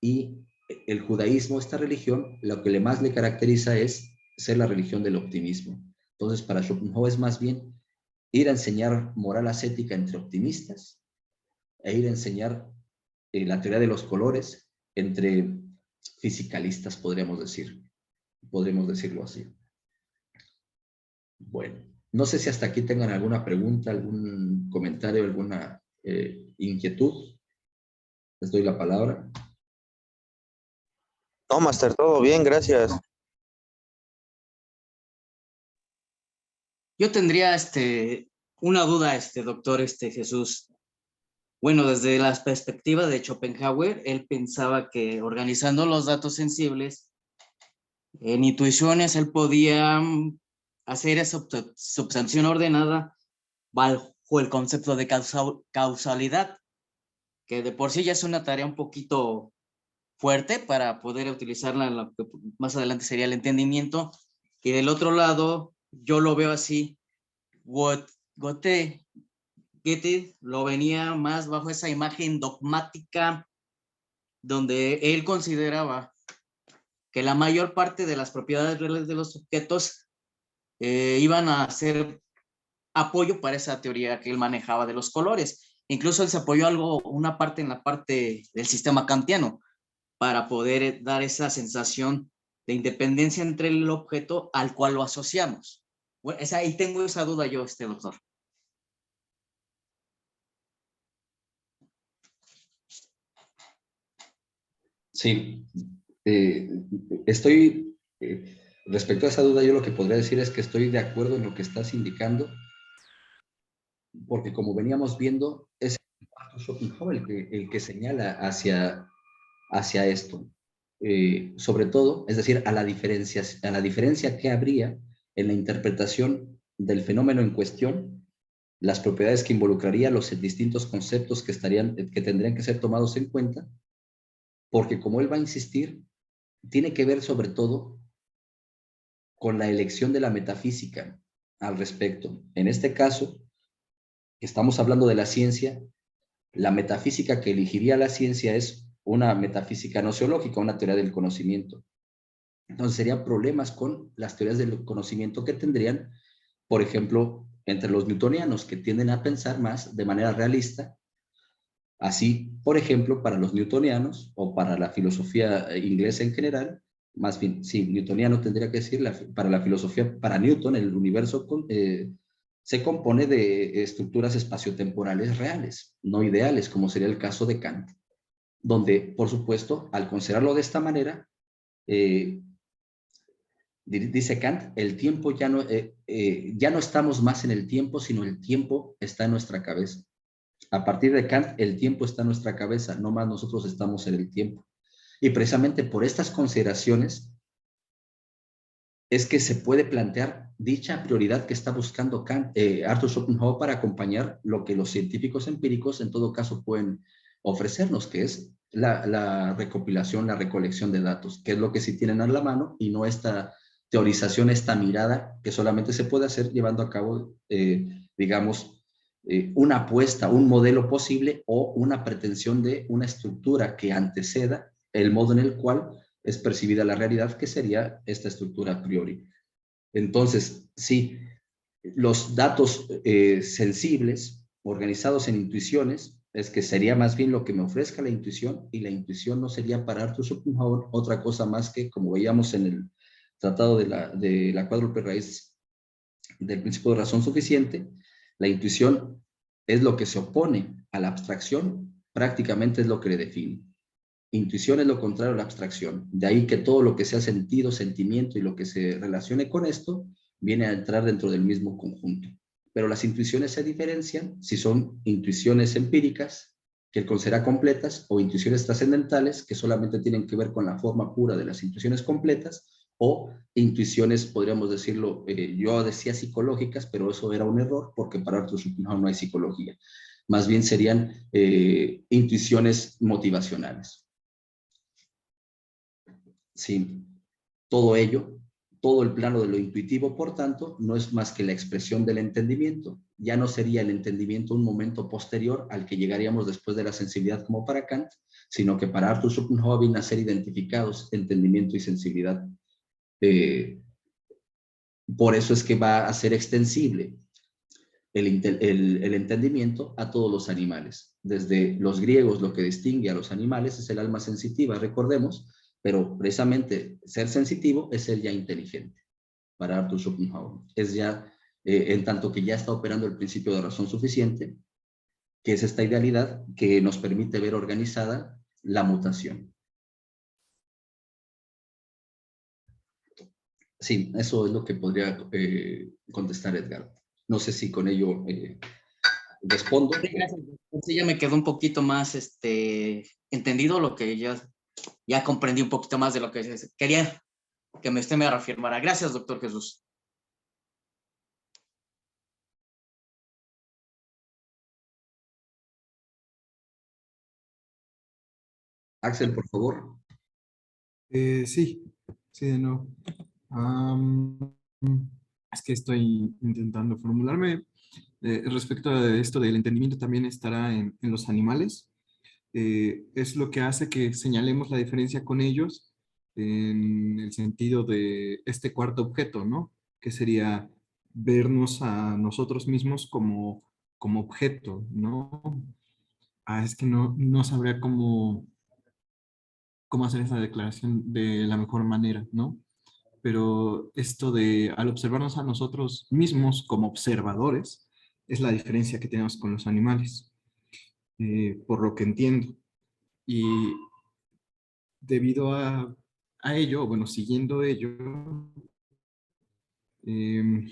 Y el judaísmo, esta religión, lo que más le caracteriza es ser la religión del optimismo. Entonces, para Schopenhauer es más bien ir a enseñar moral ascética entre optimistas e ir a enseñar la teoría de los colores entre fisicalistas, podríamos decirlo así. Bueno, no sé si hasta aquí tengan alguna pregunta, algún comentario, alguna inquietud. Les doy la palabra. No, Master, todo bien, gracias. Yo tendría una duda, doctor Jesús. Bueno, desde la perspectiva de Schopenhauer, él pensaba que organizando los datos sensibles en intuiciones, él podía hacer esa substanción ordenada bajo el concepto de causalidad, que de por sí ya es una tarea un poquito fuerte para poder utilizarla en lo que más adelante sería el entendimiento. Y del otro lado, yo lo veo así, Goethe lo venía más bajo esa imagen dogmática, donde él consideraba que la mayor parte de las propiedades reales de los objetos iban a ser apoyo para esa teoría que él manejaba de los colores. Incluso él se apoyó una parte en la parte del sistema kantiano, para poder dar esa sensación de independencia entre el objeto al cual lo asociamos. Bueno, ahí tengo esa duda yo, doctor. Sí, estoy, respecto a esa duda, yo lo que podría decir es que estoy de acuerdo en lo que estás indicando, porque como veníamos viendo, es Arthur Schopenhauer el que señala hacia esto. Sobre todo, es decir, a la diferencia que habría en la interpretación del fenómeno en cuestión, las propiedades que involucraría, los distintos conceptos que tendrían que ser tomados en cuenta, porque como él va a insistir, tiene que ver sobre todo con la elección de la metafísica al respecto. En este caso, estamos hablando de la ciencia, la metafísica que elegiría la ciencia es una metafísica noceológica, una teoría del conocimiento. Entonces serían problemas con las teorías del conocimiento que tendrían, por ejemplo, entre los newtonianos, que tienden a pensar más de manera realista. Así, por ejemplo, para los newtonianos o para la filosofía inglesa en general, más bien, sí, newtoniano tendría que decir, para la filosofía, para Newton, el universo se compone de estructuras espaciotemporales reales, no ideales, como sería el caso de Kant, donde, por supuesto, al considerarlo de esta manera, dice Kant, el tiempo ya no estamos más en el tiempo, sino el tiempo está en nuestra cabeza. A partir de Kant, el tiempo está en nuestra cabeza, no más nosotros estamos en el tiempo. Y precisamente por estas consideraciones es que se puede plantear dicha prioridad que está buscando Arthur Schopenhauer para acompañar lo que los científicos empíricos en todo caso pueden ofrecernos, que es la recopilación, la recolección de datos, que es lo que sí tienen a la mano y no esta teorización, esta mirada que solamente se puede hacer llevando a cabo, digamos, una apuesta, un modelo posible o una pretensión de una estructura que anteceda el modo en el cual es percibida la realidad, que sería esta estructura a priori. Entonces, sí, los datos sensibles, organizados en intuiciones, es que sería más bien lo que me ofrezca la intuición, y la intuición no sería para Arthur Schopenhauer otra cosa más que, como veíamos en el tratado de la cuádruple raíz del principio de razón suficiente, la intuición es lo que se opone a la abstracción, prácticamente es lo que le define. Intuición es lo contrario a la abstracción. De ahí que todo lo que sea sentido, sentimiento y lo que se relacione con esto viene a entrar dentro del mismo conjunto. Pero las intuiciones se diferencian si son intuiciones empíricas, que él considera completas, o intuiciones trascendentales, que solamente tienen que ver con la forma pura de las intuiciones completas, o intuiciones, podríamos decirlo, yo decía psicológicas, pero eso era un error, porque para Arthur Schopenhauer no hay psicología. Más bien serían intuiciones motivacionales. Sí, todo ello, todo el plano de lo intuitivo, por tanto, no es más que la expresión del entendimiento. Ya no sería el entendimiento un momento posterior al que llegaríamos después de la sensibilidad como para Kant, sino que para Arthur Schopenhauer vienen a ser identificados entendimiento y sensibilidad. Por eso es que va a ser extensible el entendimiento a todos los animales. Desde los griegos, lo que distingue a los animales es el alma sensitiva, recordemos, pero precisamente ser sensitivo es ser ya inteligente para Arthur Schopenhauer. Es ya, en tanto que ya está operando el principio de razón suficiente, que es esta idealidad que nos permite ver organizada la mutación. Sí, eso es lo que podría contestar Edgar. No sé si con ello respondo. Sí, gracias. Sí, ya me quedó un poquito más entendido lo que ya comprendí un poquito más de lo que quería que usted me reafirmara. Gracias, doctor Jesús. Axel, por favor. Sí, de nuevo. Es que estoy intentando formularme. Respecto a esto del entendimiento, también estará en los animales. Es lo que hace que señalemos la diferencia con ellos en el sentido de este cuarto objeto, ¿no? Que sería vernos a nosotros mismos como objeto, ¿no? Es que no sabría cómo cómo hacer esa declaración de la mejor manera, ¿no? Pero esto de, al observarnos a nosotros mismos como observadores, es la diferencia que tenemos con los animales, por lo que entiendo. Y debido a ello, bueno, siguiendo ello, em,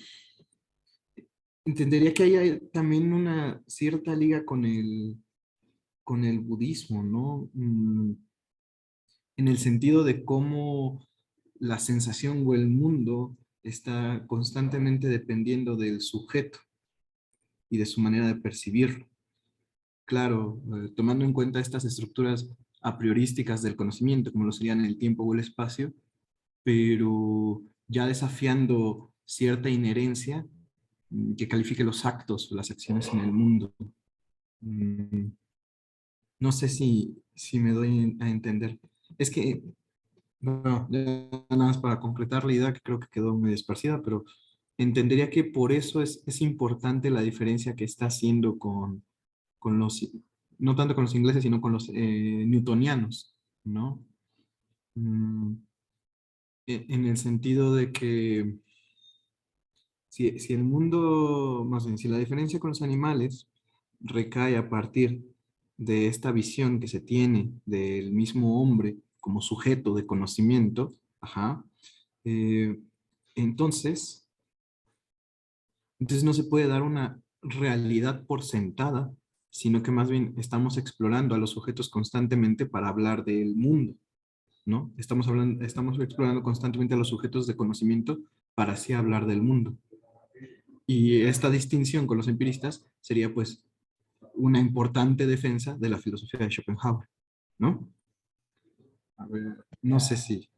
entendería que hay también una cierta liga con el budismo, ¿no? En el sentido de cómo la sensación o el mundo está constantemente dependiendo del sujeto y de su manera de percibirlo. Claro, tomando en cuenta estas estructuras a priorísticas del conocimiento, como lo serían el tiempo o el espacio, pero ya desafiando cierta inherencia que califique los actos o las acciones en el mundo. Mm, No sé si me doy a entender. Es que, bueno, ya nada más para concretar la idea, que creo que quedó muy esparcida, pero entendería que por eso es importante la diferencia que está haciendo con los, no tanto con los ingleses, sino con los newtonianos, ¿no? Mm, en el sentido de que si el mundo, más bien, si la diferencia con los animales recae a partir de esta visión que se tiene del mismo hombre como sujeto de conocimiento, ajá, eh, entonces, entonces no se puede dar una realidad por sentada, sino que más bien estamos explorando a los sujetos constantemente para hablar del mundo, ¿no? Estamos explorando constantemente a los sujetos de conocimiento para así hablar del mundo. Y esta distinción con los empiristas sería pues una importante defensa de la filosofía de Schopenhauer, ¿no? A ver, no sé si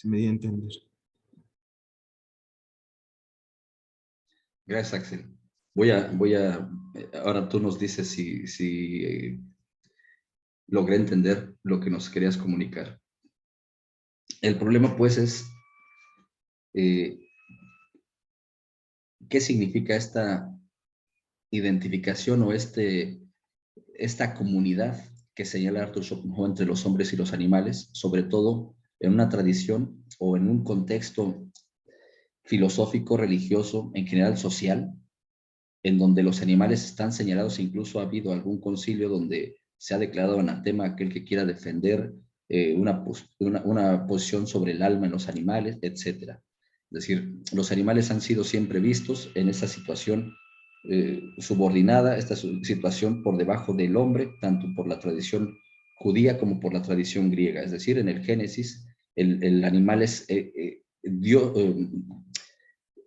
me di a entender. Gracias, Axel. Ahora tú nos dices si logré entender lo que nos querías comunicar. El problema, pues, es eh, qué significa esta identificación o esta comunidad que señala Arthur Schopenhauer entre los hombres y los animales, sobre todo en una tradición o en un contexto filosófico, religioso, en general social, en donde los animales están señalados. Incluso ha habido algún concilio donde se ha declarado anatema aquel que quiera defender una posición sobre el alma en los animales, etc. Es decir, los animales han sido siempre vistos en esa situación subordinada, esta situación por debajo del hombre, tanto por la tradición judía como por la tradición griega. Es decir, en el Génesis, el animal es Dios,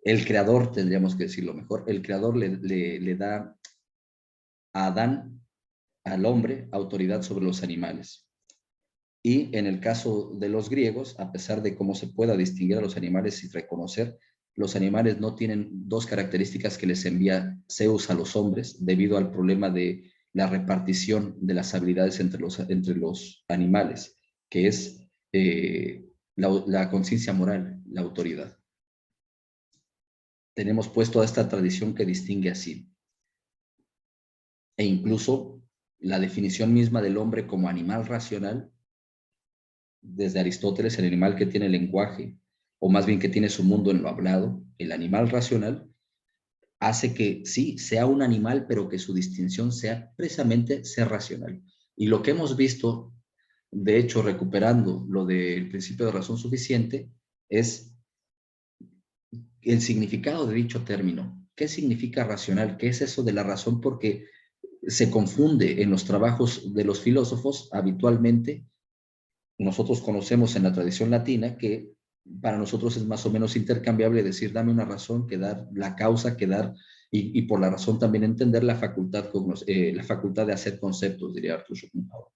el creador, tendríamos que decirlo mejor, el creador le da a Adán, al hombre, autoridad sobre los animales. Y en el caso de los griegos, a pesar de cómo se pueda distinguir a los animales y reconocer, los animales no tienen dos características que les envía Zeus a los hombres debido al problema de la repartición de las habilidades entre los animales, que es la conciencia moral, la autoridad. Tenemos pues toda esta tradición que distingue así. E incluso la definición misma del hombre como animal racional, desde Aristóteles, el animal que tiene lenguaje, o más bien que tiene su mundo en lo hablado, el animal racional, hace que sí, sea un animal, pero que su distinción sea precisamente ser racional. Y lo que hemos visto, de hecho, recuperando lo del principio de razón suficiente, es el significado de dicho término. ¿Qué significa racional? ¿Qué es eso de la razón? Porque se confunde en los trabajos de los filósofos habitualmente. Nosotros conocemos en la tradición latina que para nosotros es más o menos intercambiable decir dame una razón que dar la causa, que dar, y por la razón también entender la facultad de hacer conceptos, diría Arthur Schopenhauer.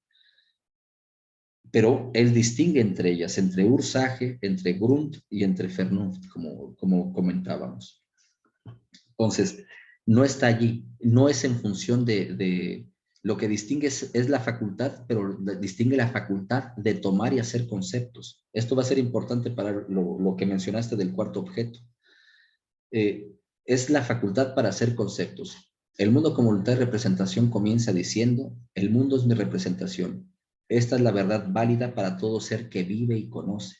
Pero él distingue entre ellas, entre Ursage, entre Grund y entre Vernunft, como comentábamos. Entonces, no está allí, no es en función de lo que distingue es la facultad, pero distingue la facultad de tomar y hacer conceptos. Esto va a ser importante para lo que mencionaste del cuarto objeto. Es la facultad para hacer conceptos. El mundo como voluntad de representación comienza diciendo, el mundo es mi representación. esta es la verdad válida para todo ser que vive y conoce.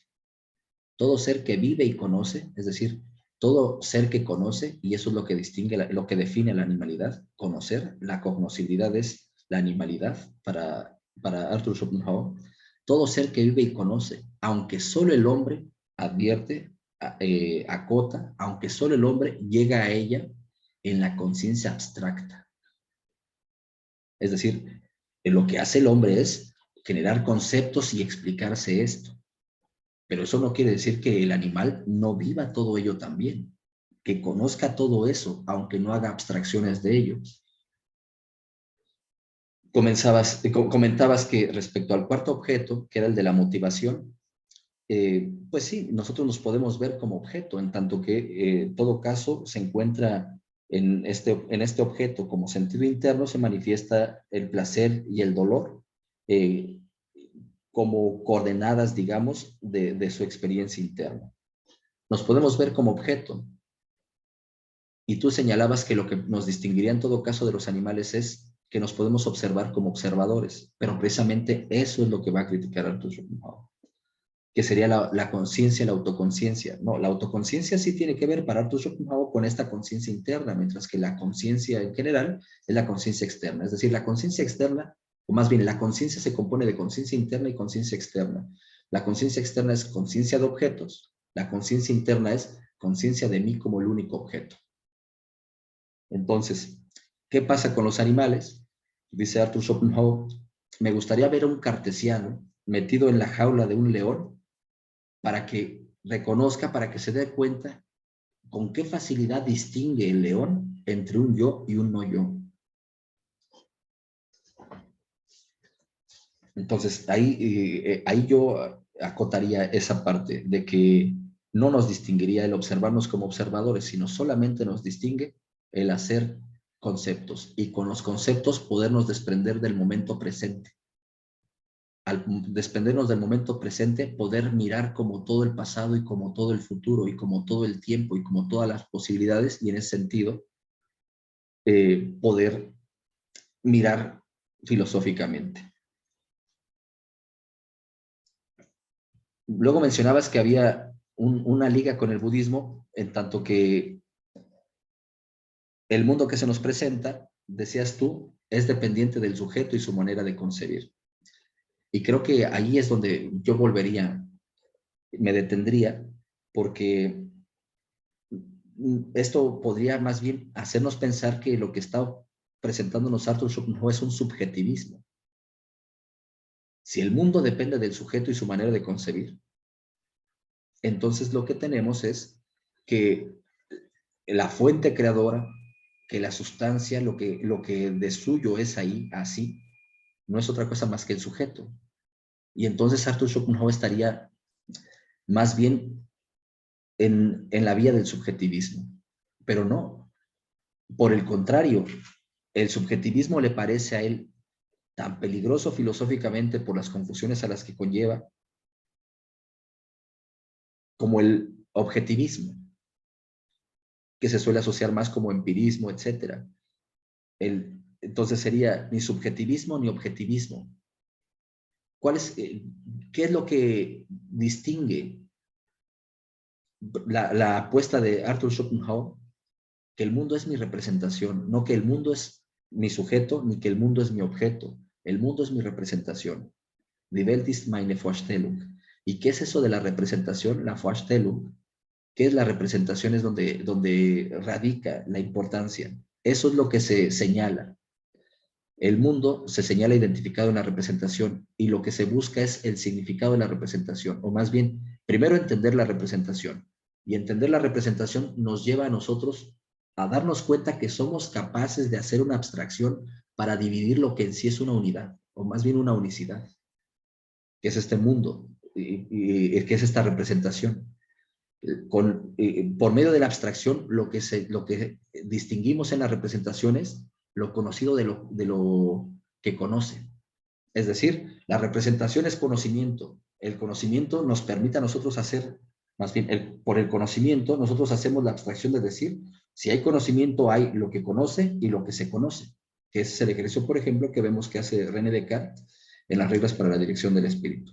Todo ser que vive y conoce, es decir, todo ser que conoce, y eso es lo que distingue, lo que define la animalidad, conocer. La cognoscibilidad es la animalidad para Arthur Schopenhauer. Todo ser que vive y conoce, aunque solo el hombre advierte, acota, aunque solo el hombre llega a ella en la conciencia abstracta. Es decir, lo que hace el hombre es generar conceptos y explicarse esto. Pero eso no quiere decir que el animal no viva todo ello también, que conozca todo eso, aunque no haga abstracciones de ello. Comentabas que respecto al cuarto objeto, que era el de la motivación, pues sí, nosotros nos podemos ver como objeto, en tanto que en todo caso se encuentra en este objeto como sentido interno, se manifiesta el placer y el dolor, como coordenadas, digamos, de su experiencia interna. Nos podemos ver como objeto. Y tú señalabas que lo que nos distinguiría en todo caso de los animales es que nos podemos observar como observadores, pero precisamente eso es lo que va a criticar Arthur Schopenhauer, que sería la conciencia, la autoconciencia. No, la autoconciencia sí tiene que ver para Arthur Schopenhauer con esta conciencia interna, mientras que la conciencia en general es la conciencia externa. Es decir, la conciencia externa, o más bien la conciencia se compone de conciencia interna y conciencia externa. La conciencia externa es conciencia de objetos, la conciencia interna es conciencia de mí como el único objeto. Entonces, ¿qué pasa con los animales? Dice Arthur Schopenhauer, me gustaría ver a un cartesiano metido en la jaula de un león para que reconozca, para que se dé cuenta con qué facilidad distingue el león entre un yo y un no yo. Entonces, ahí yo acotaría esa parte de que no nos distinguiría el observarnos como observadores, sino solamente nos distingue el hacer conceptos y con los conceptos podernos desprender del momento presente. Al desprendernos del momento presente, poder mirar como todo el pasado y como todo el futuro y como todo el tiempo y como todas las posibilidades, y en ese sentido poder mirar filosóficamente. Luego mencionabas que había una liga con el budismo, en tanto que el mundo que se nos presenta, decías tú, es dependiente del sujeto y su manera de concebir. Y creo que ahí es donde yo volvería, me detendría, porque esto podría más bien hacernos pensar que lo que está presentándonos Arthur Schopenhauer es un subjetivismo. Si el mundo depende del sujeto y su manera de concebir, entonces lo que tenemos es que la fuente creadora, que la sustancia, lo que de suyo es ahí, así, no es otra cosa más que el sujeto. Y entonces Arthur Schopenhauer estaría más bien en la vía del subjetivismo. Pero no. Por el contrario, el subjetivismo le parece a él tan peligroso filosóficamente por las confusiones a las que conlleva como el objetivismo, que se suele asociar más como empirismo, etc. Entonces sería ni subjetivismo ni objetivismo. ¿Qué es lo que distingue la apuesta de Arthur Schopenhauer? Que el mundo es mi representación, no que el mundo es mi sujeto, ni que el mundo es mi objeto. El mundo es mi representación. Die Welt ist meine Vorstellung. ¿Y qué es eso de la representación? La Vorstellung. ¿Qué es la representación? Es donde radica la importancia. Eso es lo que se señala. El mundo se señala identificado en la representación y lo que se busca es el significado de la representación, o más bien, primero entender la representación. Y entender la representación nos lleva a nosotros a darnos cuenta que somos capaces de hacer una abstracción para dividir lo que en sí es una unidad, o más bien una unicidad, que es este mundo, y que es esta representación. Por medio de la abstracción, lo que distinguimos en las representaciones, lo conocido de lo que conoce. Es decir, la representación es conocimiento. El conocimiento nos permite a nosotros hacer, más bien, por el conocimiento, nosotros hacemos la abstracción de decir, si hay conocimiento, hay lo que conoce y lo que se conoce. Que ese es el ejercicio, por ejemplo, que vemos que hace René Descartes en las reglas para la dirección del espíritu,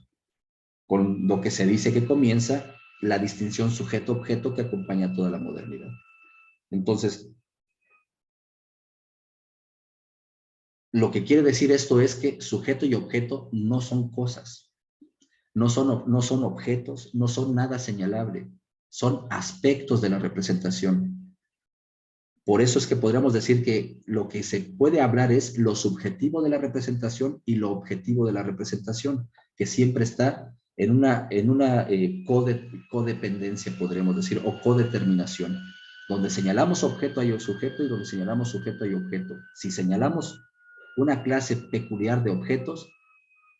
con lo que se dice que comienza la distinción sujeto-objeto que acompaña toda la modernidad. Entonces, lo que quiere decir esto es que sujeto y objeto no son cosas, no son objetos, no son nada señalable, son aspectos de la representación. Por eso es que podríamos decir que lo que se puede hablar es lo subjetivo de la representación y lo objetivo de la representación, que siempre está en una codependencia, podríamos decir, o codeterminación. Donde señalamos objeto hay sujeto y donde señalamos sujeto hay objeto. Si señalamos una clase peculiar de objetos,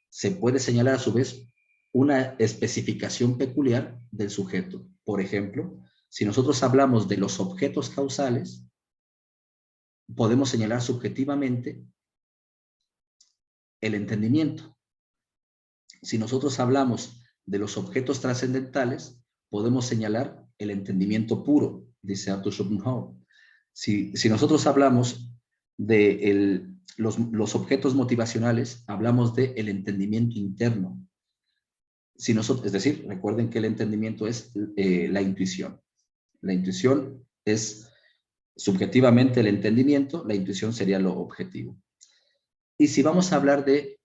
se puede señalar a su vez una especificación peculiar del sujeto. Por ejemplo, si nosotros hablamos de los objetos causales, podemos señalar subjetivamente el entendimiento. Si nosotros hablamos de los objetos trascendentales, podemos señalar el entendimiento puro, dice Arthur Schopenhauer. Si nosotros hablamos de los objetos motivacionales, hablamos de el entendimiento interno. Es decir, recuerden que el entendimiento es la intuición. La intuición es subjetivamente el entendimiento, la intuición sería lo objetivo. Y si vamos a hablar de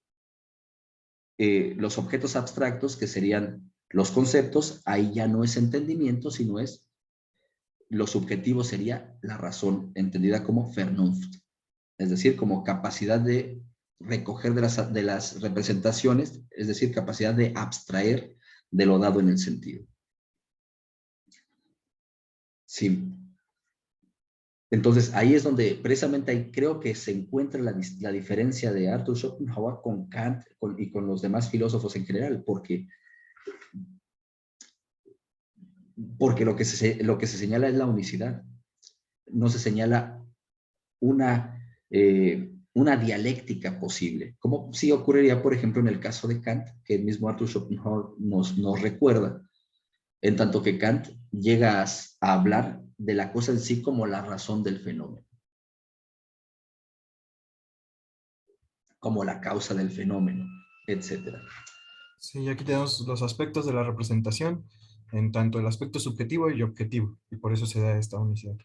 los objetos abstractos, que serían los conceptos, ahí ya no es entendimiento, sino es lo subjetivo, sería la razón, entendida como Vernunft, es decir, como capacidad de recoger de las representaciones, es decir, capacidad de abstraer de lo dado en el sentido. Sí. Entonces, ahí es donde, precisamente ahí creo que se encuentra la diferencia de Arthur Schopenhauer con Kant y con los demás filósofos en general, porque lo que se señala es la unicidad. No se señala una dialéctica posible, como sí ocurriría, por ejemplo, en el caso de Kant, que el mismo Arthur Schopenhauer nos recuerda, en tanto que Kant llega a hablar de la cosa en sí como la razón del fenómeno, como la causa del fenómeno, etc. Sí, aquí tenemos los aspectos de la representación, en tanto el aspecto subjetivo y objetivo, y por eso se da esta unicidad.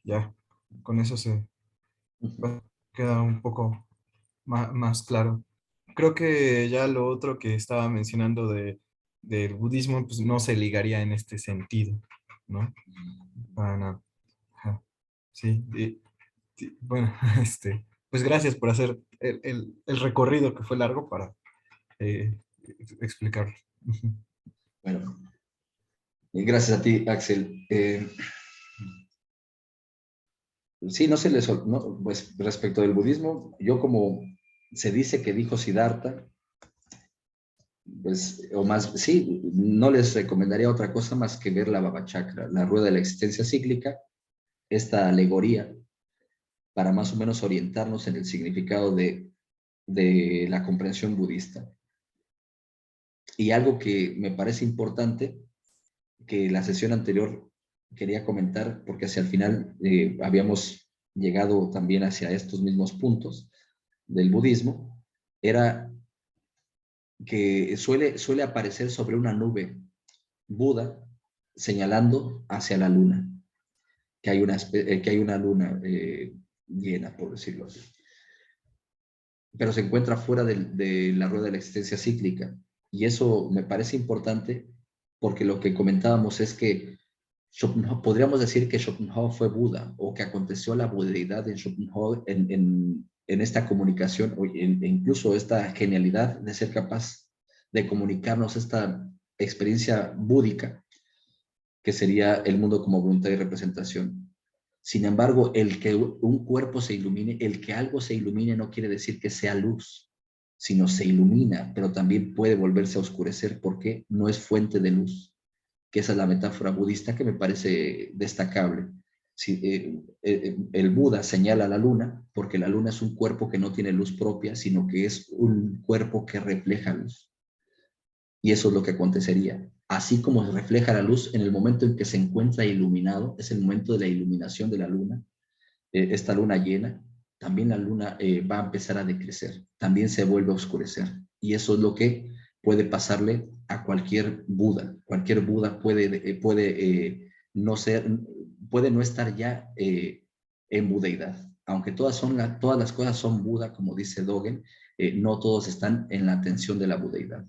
Ya, con eso se queda un poco más claro. Creo que ya lo otro que estaba mencionando del budismo, pues no se ligaría en este sentido, ¿no? Para nada. Ajá. Sí, bueno, pues gracias por hacer el recorrido que fue largo para explicarlo. Bueno, gracias a ti, Axel. Sí, no se les, no, pues respecto del budismo, yo como se dice que dijo Siddhartha, pues, o más, sí, no les recomendaría otra cosa más que ver la Baba Chakra, la rueda de la existencia cíclica, esta alegoría, para más o menos orientarnos en el significado de la comprensión budista. Y algo que me parece importante, que la sesión anterior quería comentar, porque hacia el final habíamos llegado también hacia estos mismos puntos del budismo, era que suele aparecer sobre una nube Buda señalando hacia la luna, que hay una luna llena, por decirlo así. Pero se encuentra fuera de la rueda de la existencia cíclica. Y eso me parece importante porque lo que comentábamos es que podríamos decir que Schopenhauer fue Buda, o que aconteció la budeidad en Schopenhauer en esta comunicación, e incluso esta genialidad de ser capaz de comunicarnos esta experiencia búdica, que sería el mundo como voluntad y representación. Sin embargo, el que un cuerpo se ilumine, el que algo se ilumine no quiere decir que sea luz, sino se ilumina, pero también puede volverse a oscurecer porque no es fuente de luz, que esa es la metáfora budista que me parece destacable. El Buda señala a la luna porque la luna es un cuerpo que no tiene luz propia, sino que es un cuerpo que refleja luz. Y eso es lo que acontecería. Así como refleja la luz en el momento en que se encuentra iluminado, es el momento de la iluminación de la luna, esta luna llena, también la luna va a empezar a decrecer, también se vuelve a oscurecer. Y eso es lo que puede pasarle a cualquier Buda. Cualquier Buda puede no estar ya en budeidad. Aunque todas las cosas son Buda, como dice Dogen, no todos están en la atención de la budeidad.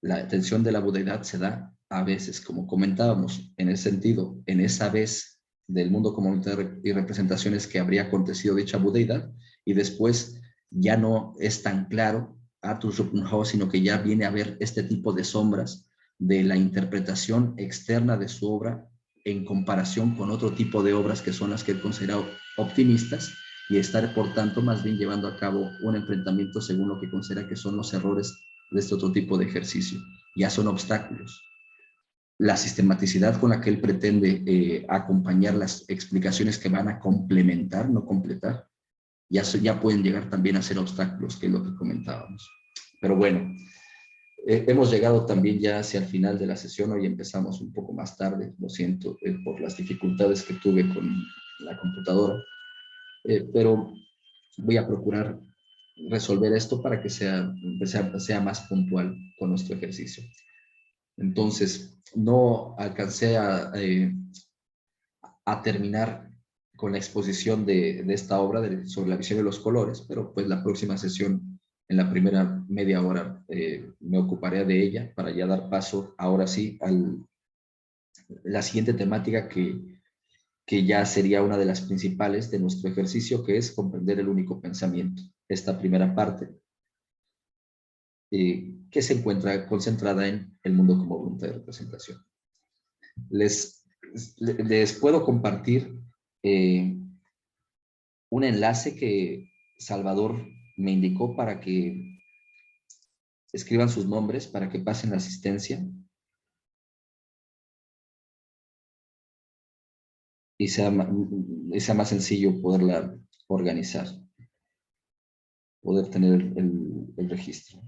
La atención de la budeidad se da a veces, como comentábamos, en ese sentido, en esa vez del mundo comunitario y representaciones que habría acontecido dicha budeidad, y después ya no es tan claro Atus Rupunhao, sino que ya viene a ver este tipo de sombras de la interpretación externa de su obra en comparación con otro tipo de obras que son las que él considera optimistas, y estar, por tanto, más bien llevando a cabo un enfrentamiento según lo que considera que son los errores de este otro tipo de ejercicio. Ya son obstáculos. La sistematicidad con la que él pretende acompañar las explicaciones que van a complementar, no completar, ya pueden llegar también a ser obstáculos, que es lo que comentábamos. Pero bueno, hemos llegado también ya hacia el final de la sesión. Hoy empezamos un poco más tarde, lo siento por las dificultades que tuve con la computadora, pero voy a procurar resolver esto para que sea más puntual con nuestro ejercicio. Entonces, no alcancé a terminar con la exposición de esta obra sobre la visión de los colores, pero pues la próxima sesión, en la primera media hora, me ocuparé de ella para ya dar paso, ahora sí, a la siguiente temática que ya sería una de las principales de nuestro ejercicio, que es comprender el único pensamiento. Esta primera parte, que se encuentra concentrada en el mundo como voluntad de representación. Les puedo compartir un enlace que Salvador me indicó para que escriban sus nombres, para que pasen la asistencia y sea más sencillo poderla organizar, poder tener el registro.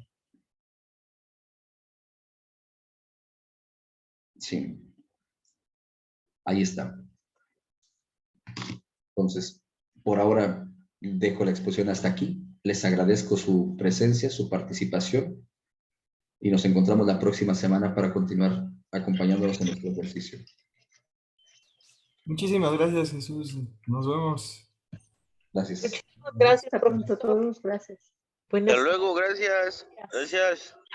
Sí, ahí está. Entonces, por ahora dejo la exposición hasta aquí. Les agradezco su presencia, su participación, y nos encontramos la próxima semana para continuar acompañándonos en nuestro ejercicio. Muchísimas gracias, Jesús. Nos vemos. Gracias. Muchísimas gracias, Hasta pronto a profesor. todos. Gracias. Buenas Hasta luego, gracias. tardes. Gracias.